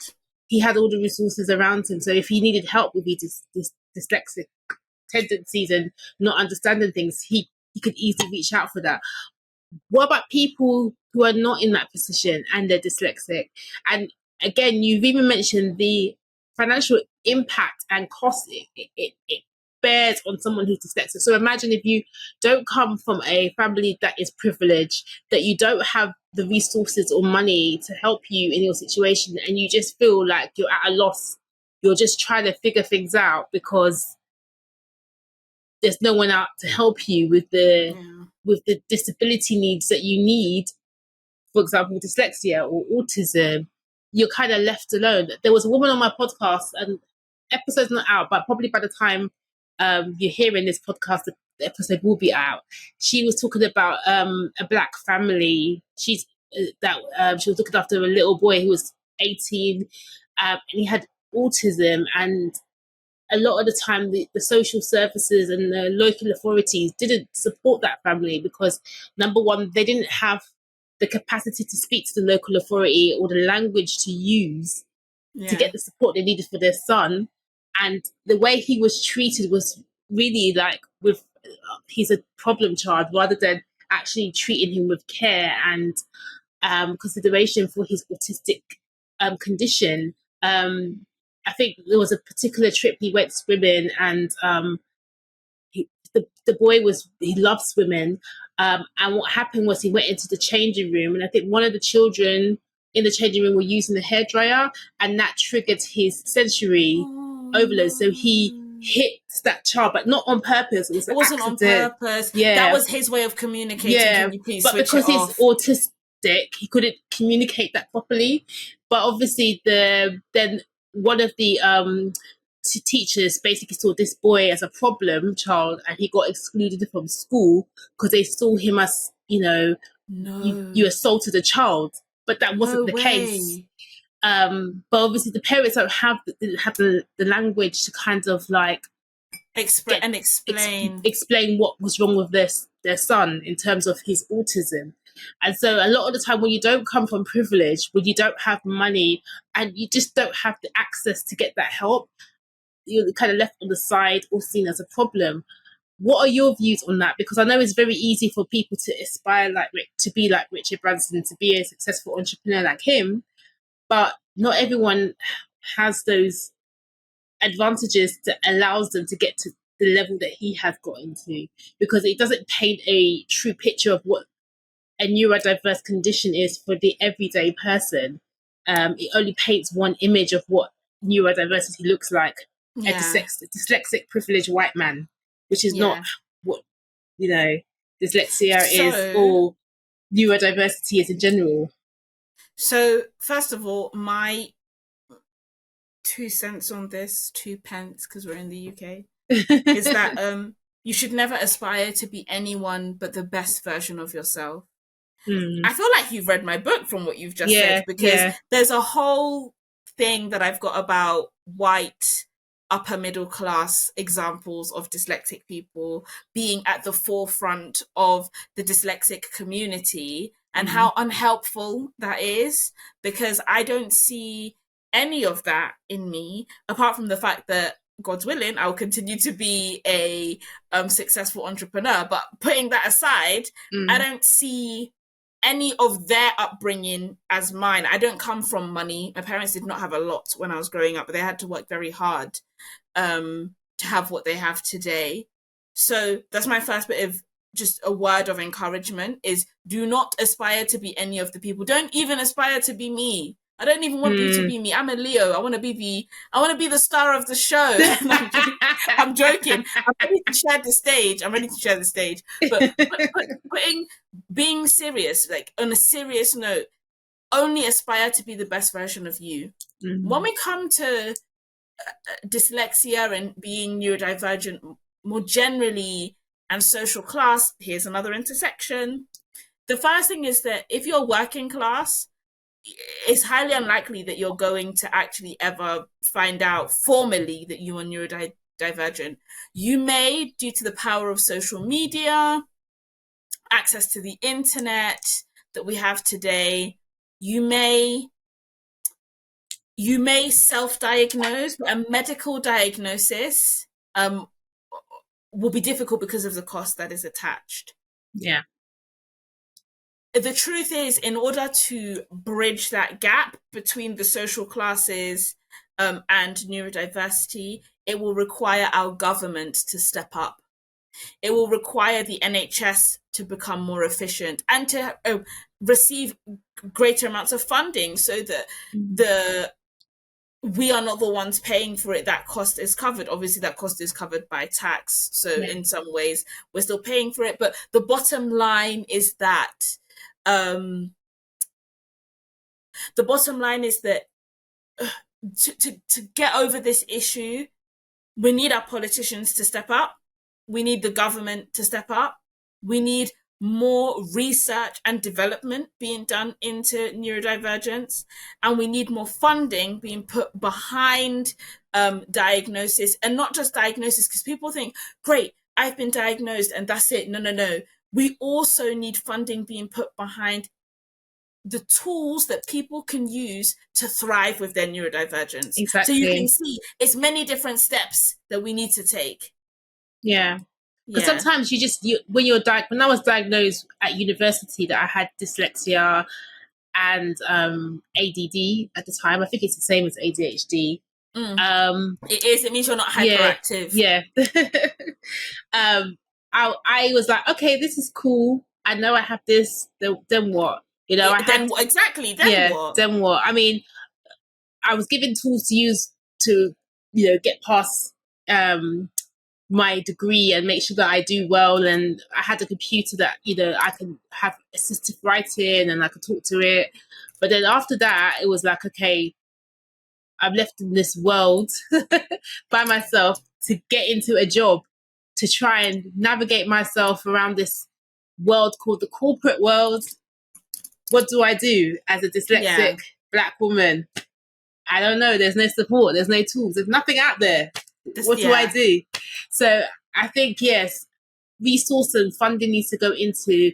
had all the resources around him. So if he needed help with his dyslexic tendencies and not understanding things, he could easily reach out for that. What about people who are not in that position and they're dyslexic? And again, you've even mentioned the financial impact and cost it bears on someone who's dyslexic. So imagine if you don't come from a family that is privileged, that you don't have the resources or money to help you in your situation, and you just feel like you're at a loss. You're just trying to figure things out because there's no one out to help you with the disability needs that you need. For example, dyslexia or autism, you're kind of left alone. There was a woman on my podcast, and episode's not out, but probably by the time you're hearing this podcast, the episode will be out. She was talking about a black family. She was looking after a little boy who was 18, and he had autism, and a lot of the time the social services and the local authorities didn't support that family because, number one, they didn't have the capacity to speak to the local authority or the language to use to get the support they needed for their son. And the way he was treated was really like with he's a problem child rather than actually treating him with care and consideration for his autistic condition. I think there was a particular trip he went swimming, and the boy he loved swimming. And what happened was he went into the changing room, and I think one of the children in the changing room were using the hairdryer, and that triggered his sensory overload. So he hit that child, but not on purpose. It wasn't on purpose. Yeah, that was his way of communicating. Yeah, can you please but switch because it he's off? autistic, he couldn't communicate that properly. But obviously, then one of the teachers basically saw this boy as a problem child, and he got excluded from school because they saw him as, you know, you assaulted a child, but that wasn't the case. But obviously the parents don't have the language to kind of like explain what was wrong with their son in terms of his autism. And so a lot of the time when you don't come from privilege, when you don't have money and you just don't have the access to get that help, you're kind of left on the side or seen as a problem. What are your views on that? Because I know it's very easy for people to aspire to be like Richard Branson, to be a successful entrepreneur like him, but not everyone has those advantages that allows them to get to the level that he has gotten to, because it doesn't paint a true picture of what a neurodiverse condition is for the everyday person. It only paints one image of what neurodiversity looks like. A dyslexic privileged white man, which is not what, you know, dyslexia is or neurodiversity is in general. So first of all, my 2 cents on this, 2 pence, because we're in the UK, is that you should never aspire to be anyone but the best version of yourself. I feel like you've read my book from what you've just said, because there's a whole thing that I've got about white upper middle class examples of dyslexic people being at the forefront of the dyslexic community and how unhelpful that is, because I don't see any of that in me, apart from the fact that, God's willing, I'll continue to be a successful entrepreneur. But putting that aside, I don't see any of their upbringing as mine. I don't come from money. My parents did not have a lot when I was growing up, but they had to work very hard to have what they have today. So that's my first bit of just a word of encouragement, is do not aspire to be any of the people. Don't even aspire to be me. I don't even want you to be me. I'm a Leo. I want to be the star of the show. I'm joking. I'm ready to share the stage. But being serious, like on a serious note, only aspire to be the best version of you. When we come to dyslexia and being neurodivergent more generally, and social class, here's another intersection. The first thing is that if you're working class, it's highly unlikely that you're going to actually ever find out formally that you are neurodivergent. You may, due to the power of social media, access to the internet that we have today, you may self-diagnose. A medical diagnosis will be difficult because of the cost that is attached. Yeah. The truth is, in order to bridge that gap between the social classes and neurodiversity, it will require our government to step up. It will require the NHS to become more efficient and to receive greater amounts of funding, so that we are not the ones paying for it. That cost is covered. Obviously, that cost is covered by tax. So in some ways, we're still paying for it. But the bottom line is that to get over this issue, we need our politicians to step up. We need the government to step up. We need more research and development being done into neurodivergence, and we need more funding being put behind diagnosis, and not just diagnosis, because people think, great, I've been diagnosed and that's it. No, no, no. We also need funding being put behind the tools that people can use to thrive with their neurodivergence. Exactly. So you can see it's many different steps that we need to take. Yeah. Because sometimes when I was diagnosed at university that I had dyslexia and ADD at the time, I think it's the same as ADHD. It is. It means you're not hyperactive. Yeah. I was like, okay, this is cool. I know I have this. Then what? You know, Then what? Then what? I mean, I was given tools to use to, get past my degree and make sure that I do well. And I had a computer that, I can have assistive writing and I could talk to it. But then after that, it was like, okay, I'm left in this world by myself to get into a job, to try and navigate myself around this world called the corporate world. What do I do as a dyslexic Black woman? I don't know. There's no support. There's no tools. There's nothing out there. What do I do? So I think, yes, resource and funding needs to go into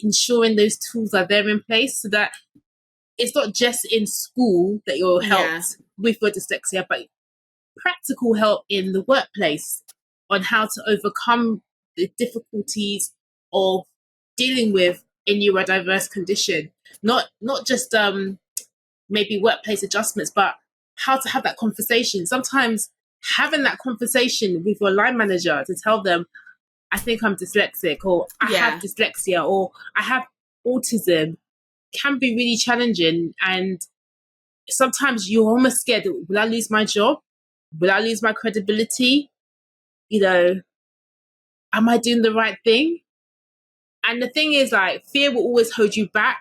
ensuring those tools are there in place, so that it's not just in school that you're helped with your dyslexia, but practical help in the workplace on how to overcome the difficulties of dealing with a neurodiverse condition. Not just maybe workplace adjustments, but how to have that conversation. Sometimes having that conversation with your line manager to tell them, I think I'm dyslexic, or I have dyslexia, or I have autism, can be really challenging. And sometimes you're almost scared, will I lose my job? Will I lose my credibility? Am I doing the right thing? And the thing is, like, fear will always hold you back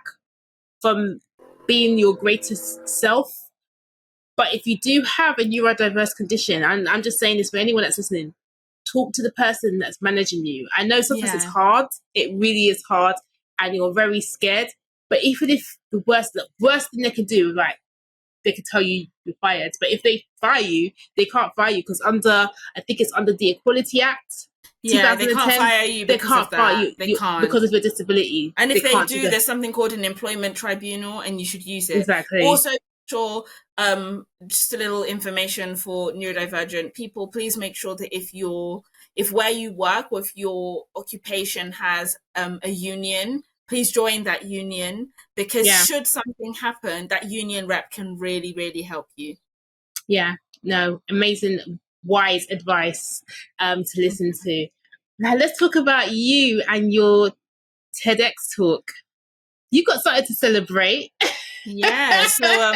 from being your greatest self. But if you do have a neurodiverse condition, and I'm just saying this for anyone that's listening, talk to the person that's managing you. I know sometimes it's hard. It really is hard. And you're very scared. But even if the worst thing they can do, like, they could tell you you're fired. But if they fire you, they can't fire you because I think it's under the Equality Act. Yeah, they can't fire you because of that. They can't. Because of your disability. And if they do, there's something called an employment tribunal, and you should use it. Exactly. Also, just a little information for neurodivergent people, please make sure that if where you work with your occupation has a union, please join that union, because should something happen, that union rep can really, really help you. Yeah, no, amazing, wise advice to listen to. Now let's talk about you and your TEDx talk. You got something to celebrate. Yeah, so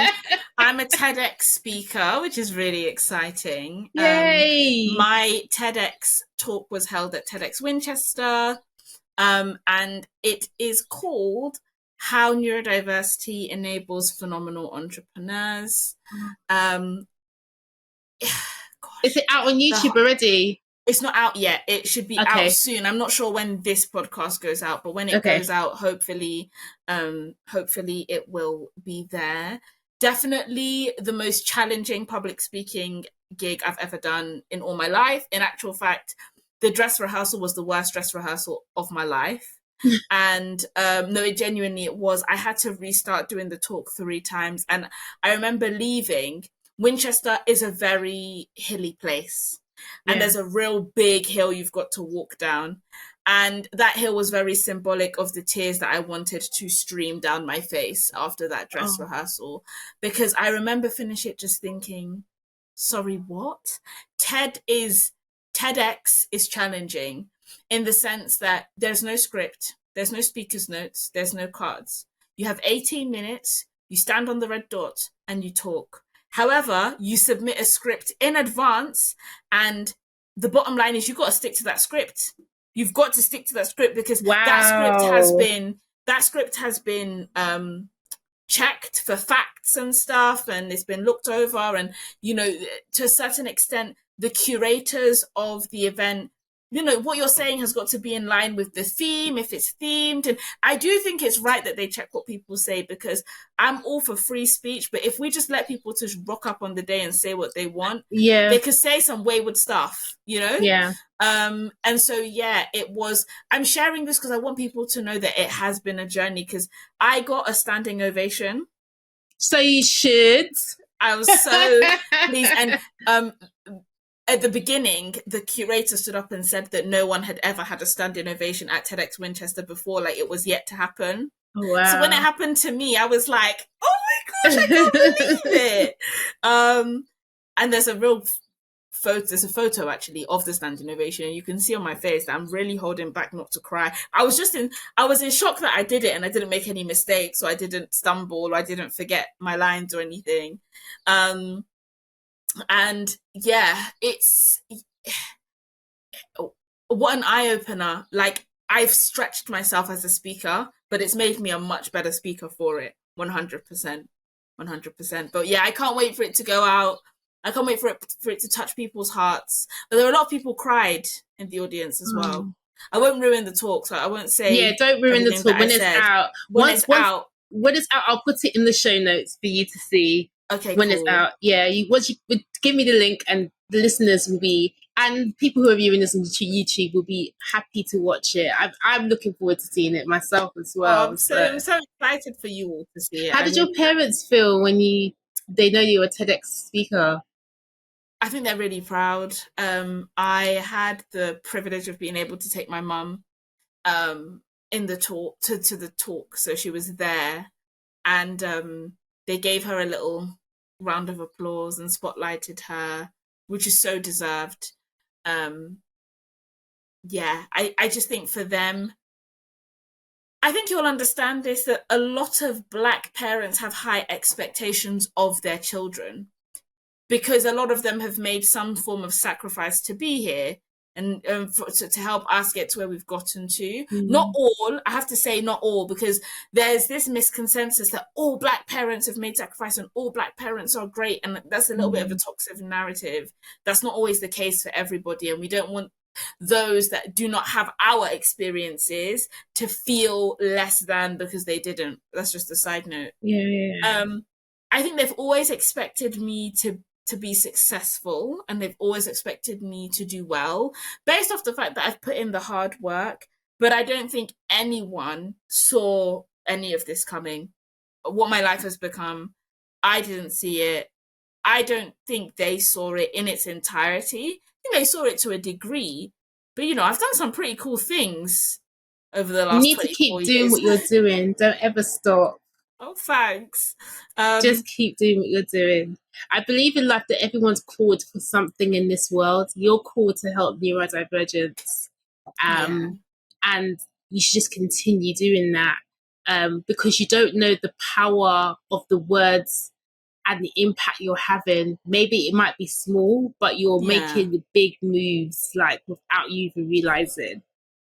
I'm a TEDx speaker, which is really exciting. Yay! My TEDx talk was held at TEDx Winchester, and it is called How Neurodiversity Enables Phenomenal Entrepreneurs. Is it out on YouTube already? It's not out yet. It should be out soon. I'm not sure when this podcast goes out, but when it goes out, hopefully it will be there. Definitely the most challenging public speaking gig I've ever done in all my life. In actual fact, the dress rehearsal was the worst dress rehearsal of my life. And no, it was. I had to restart doing the talk 3 times. And I remember leaving. Winchester is a very hilly place. And there's a real big hill you've got to walk down. And that hill was very symbolic of the tears that I wanted to stream down my face after that dress rehearsal. Because I remember finishing it just thinking, sorry, what? TEDx is challenging in the sense that there's no script, there's no speaker's notes, there's no cards. You have 18 minutes, you stand on the red dot and you talk. However, you submit a script in advance, and the bottom line is you've got to stick to that script. You've got to stick to that script because that script has been checked for facts and stuff, and it's been looked over, and to a certain extent, the curators of the event you know, what you're saying has got to be in line with the theme, if it's themed. And I do think it's right that they check what people say, because I'm all for free speech. But if we just let people to rock up on the day and say what they want, they could say some wayward stuff, you know? Yeah. And so, yeah, it was, I'm sharing this because I want people to know that it has been a journey, because I got a standing ovation. So you should. I was so pleased. And at the beginning, the curator stood up and said that no one had ever had a standing ovation at TEDx Winchester before, like it was yet to happen. Oh, wow. So when it happened to me, I was like, oh my gosh, I can't believe it. And there's a photo actually of the standing ovation, and you can see on my face that I'm really holding back not to cry. I was in shock that I did it and I didn't make any mistakes, or I didn't stumble, or I didn't forget my lines or anything. And yeah, it's what an eye-opener. Like, I've stretched myself as a speaker, but it's made me a much better speaker for it. 100%. But yeah, I can't wait for it to go out. I can't wait for it to touch people's hearts. But there were a lot of people cried in the audience as well. I won't ruin the talk, so I won't say. Yeah, don't ruin the talk. When it's out. When it's out, I'll put it in the show notes for you to see. Okay, when cool. It's out. Yeah, once you give me the link, and the listeners will be, and people who are viewing this on YouTube will be happy to watch it. I'm looking forward to seeing it myself as well. I'm so excited for you all to see it. How did your parents feel when they know you were a TEDx speaker? I think they're really proud. I had the privilege of being able to take my mum in the talk to the talk, so she was there, and they gave her a little round of applause and spotlighted her, which is so deserved. Yeah, I just think for them, I think you'll understand this, that a lot of Black parents have high expectations of their children, because a lot of them have made some form of sacrifice to be here and to help us get to where we've gotten to. Not all, I have to say not all, because there's this misconsensus that all Black parents have made sacrifice and all Black parents are great. And that's a little bit of a toxic narrative. That's not always the case for everybody. And we don't want those that do not have our experiences to feel less than because they didn't. That's just a side note. Yeah. I think they've always expected me to be successful, and they've always expected me to do well based off the fact that I've put in the hard work. But I don't think anyone saw any of this coming. What my life has become, I didn't see it. I don't think they saw it in its entirety. I think they saw it to a degree, but you know, I've done some pretty cool things over the last 24 years. You need to keep doing what you're doing. Don't ever stop. Oh, thanks. Just keep doing what you're doing. I believe in life that everyone's called for something in this world. You're called to help neurodivergence. And you should just continue doing that, because you don't know the power of the words and the impact you're having. Maybe it might be small, but you're making the big moves, like, without you even realizing.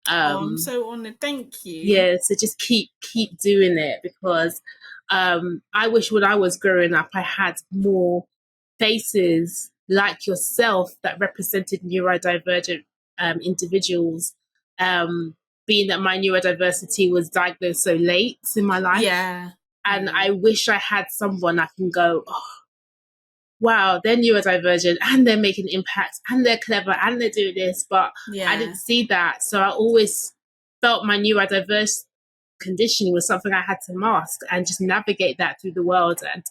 I'm so honored. Thank you. Yeah, so just keep doing it, because I wish when I was growing up I had more faces like yourself that represented neurodivergent individuals, being that my neurodiversity was diagnosed so late in my life. And I wish I had someone I can go, oh, wow, they're neurodivergent and they're making impact and they're clever and they're doing this, but I didn't see that. So I always felt my neurodiverse condition was something I had to mask and just navigate that through the world. And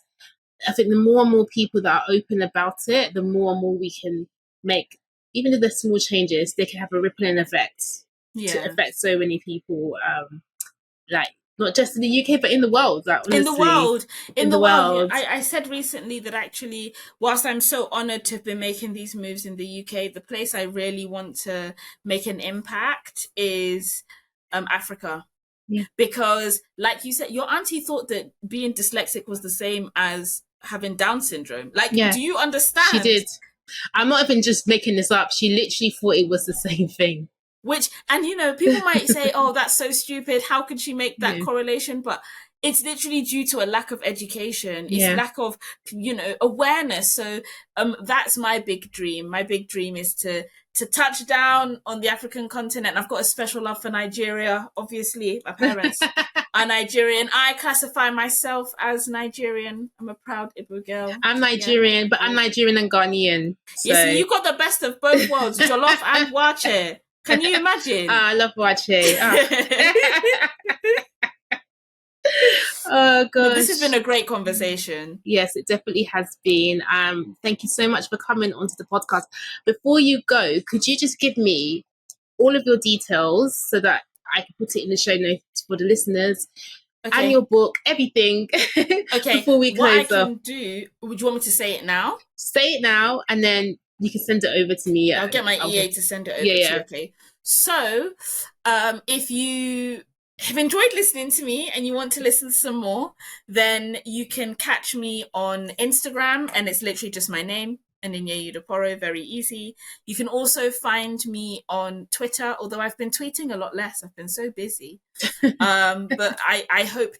I think the more and more people that are open about it, the more and more we can make, even if they're small changes, they can have a rippling effect to affect so many people, like, not just in the UK, but in the world. Like, honestly, in the world. I said recently that actually, whilst I'm so honoured to have been making these moves in the UK, the place I really want to make an impact is Africa. Yeah. Because, like you said, your auntie thought that being dyslexic was the same as having Down syndrome. Like, do you understand? She did. I'm not even just making this up. She literally thought it was the same thing. Which, and you know, people might say, oh, that's so stupid. How could she make that correlation? But it's literally due to a lack of education. It's lack of, you know, awareness. So that's my big dream. My big dream is to to touch down on the African continent. I've got a special love for Nigeria. Obviously, my parents are Nigerian. I classify myself as Nigerian. I'm a proud Igbo girl. I'm Nigerian, but I'm Nigerian and Ghanaian. So. You see, you got the best of both worlds, jollof and wache. Can you imagine? I love wache. Oh gosh. Well, this has been a great conversation. Yes, it definitely has been. Thank you so much for coming onto the podcast. Before you go, could you just give me all of your details so that I can put it in the show notes for the listeners? Okay. And your book, everything. Okay. Before we close what I can do, would you want me to say it now? Say it now, and then you can send it over to me. I'll get my EA to send it over to you. Okay. So, if you have enjoyed listening to me and you want to listen some more, then you can catch me on Instagram, and it's literally just my name, Onyinye Udokporo, very easy. You can also find me on Twitter, although I've been tweeting a lot less. I've been so busy. But I hope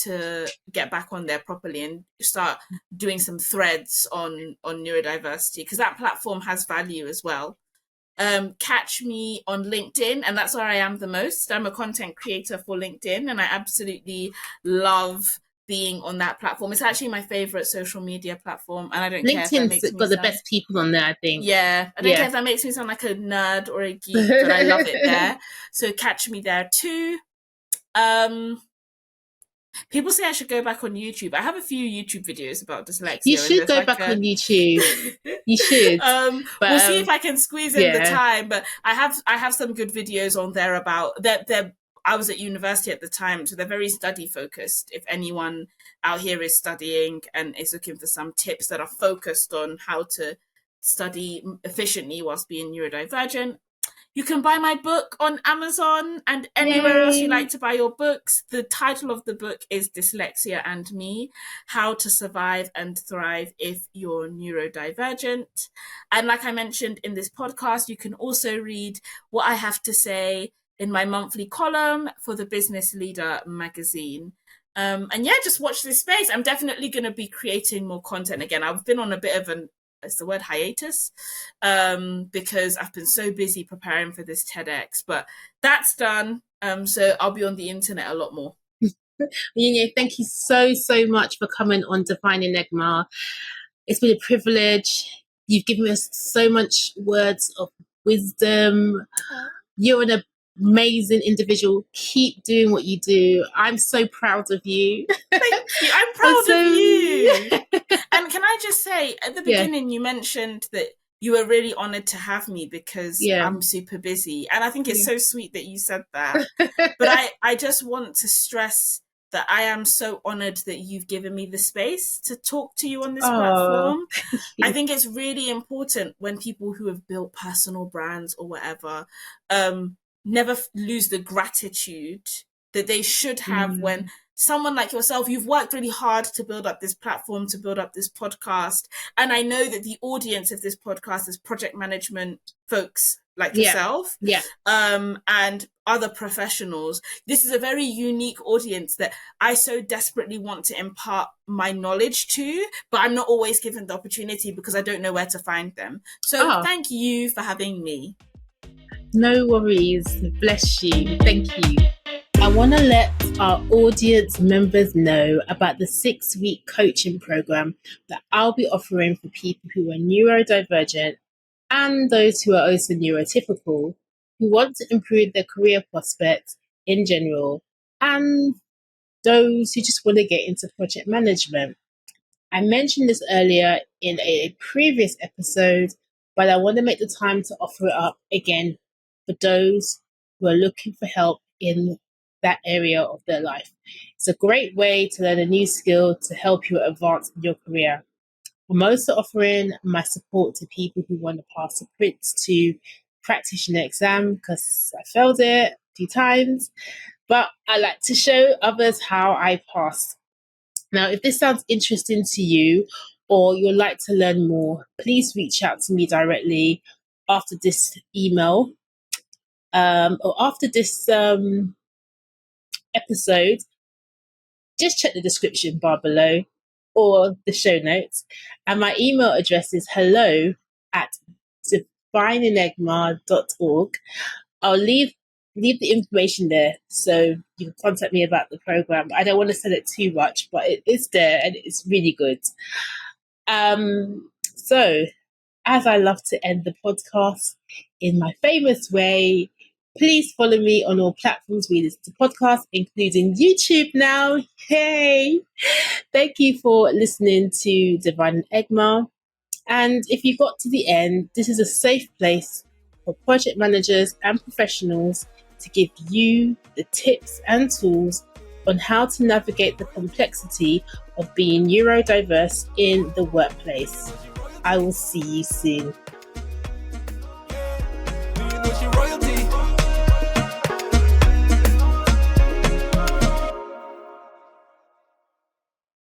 to get back on there properly and start doing some threads on neurodiversity, because that platform has value as well. Catch me on LinkedIn, and that's where I am the most. I'm a content creator for LinkedIn, and I absolutely love being on that platform. It's actually my favorite social media platform, and I don't care if that makes me got the best people on there, I think. Yeah, I don't care if that makes me sound like a nerd or a geek, but I love it there. So catch me there too. People say I should go back on YouTube. I have a few YouTube videos about dyslexia. You should go back on YouTube. You should. But, we'll see if I can squeeze in the time. But I have some good videos on there about that. I was at university at the time, so they're very study focused. If anyone out here is studying and is looking for some tips that are focused on how to study efficiently whilst being neurodivergent, you can buy my book on Amazon and anywhere else you like to buy your books. The title of the book is Dyslexia and Me, How to Survive and Thrive If You're Neurodivergent. And like I mentioned in this podcast, you can also read what I have to say in my monthly column for the Business Leader magazine. And just watch this space. I'm definitely going to be creating more content again. I've been on a bit of it's the word hiatus, because I've been so busy preparing for this TEDx, but that's done. So I'll be on the internet a lot more. Onyinye, thank you so much for coming on Defining Enigma. It's been a privilege. You've given us so much words of wisdom. You're an amazing individual. Keep doing what you do. I'm so proud of you. Thank you. I'm proud of you. And can I just say, at the beginning, you mentioned that you were really honoured to have me because I'm super busy. And I think it's so sweet that you said that. But I just want to stress that I am so honoured that you've given me the space to talk to you on this platform. I think it's really important when people who have built personal brands or whatever never lose the gratitude that they should have when someone like yourself, you've worked really hard to build up this platform, to build up this podcast. And I know that the audience of this podcast is project management folks like yourself and other professionals. This is a very unique audience that I so desperately want to impart my knowledge to, but I'm not always given the opportunity because I don't know where to find them. So thank you for having me. No worries. Bless you. Thank you. I want to let our audience members know about the 6-week coaching program that I'll be offering for people who are neurodivergent and those who are also neurotypical, who want to improve their career prospects in general, and those who just want to get into project management. I mentioned this earlier in a previous episode, but I want to make the time to offer it up again for those who are looking for help in that area of their life. It's a great way to learn a new skill to help you advance in your career. I'm also offering my support to people who want to pass the PRITS to practitioner exam because I failed it a few times, but I like to show others how I passed. Now, if this sounds interesting to you or you'd like to learn more, please reach out to me directly after this email or after this episode. Just check the description bar below or the show notes. And my email address is hello@definingenigma.com. redefiningenigma.org. I'll leave the information there so you can contact me about the program. I don't want to sell it too much, but it is there and it's really good. So, as I love to end the podcast in my famous way, please follow me on all platforms we listen to podcasts, including YouTube now. Yay! Thank you for listening to Divine Egma. And if you got to the end, this is a safe place for project managers and professionals to give you the tips and tools on how to navigate the complexity of being neurodiverse in the workplace. I will see you soon.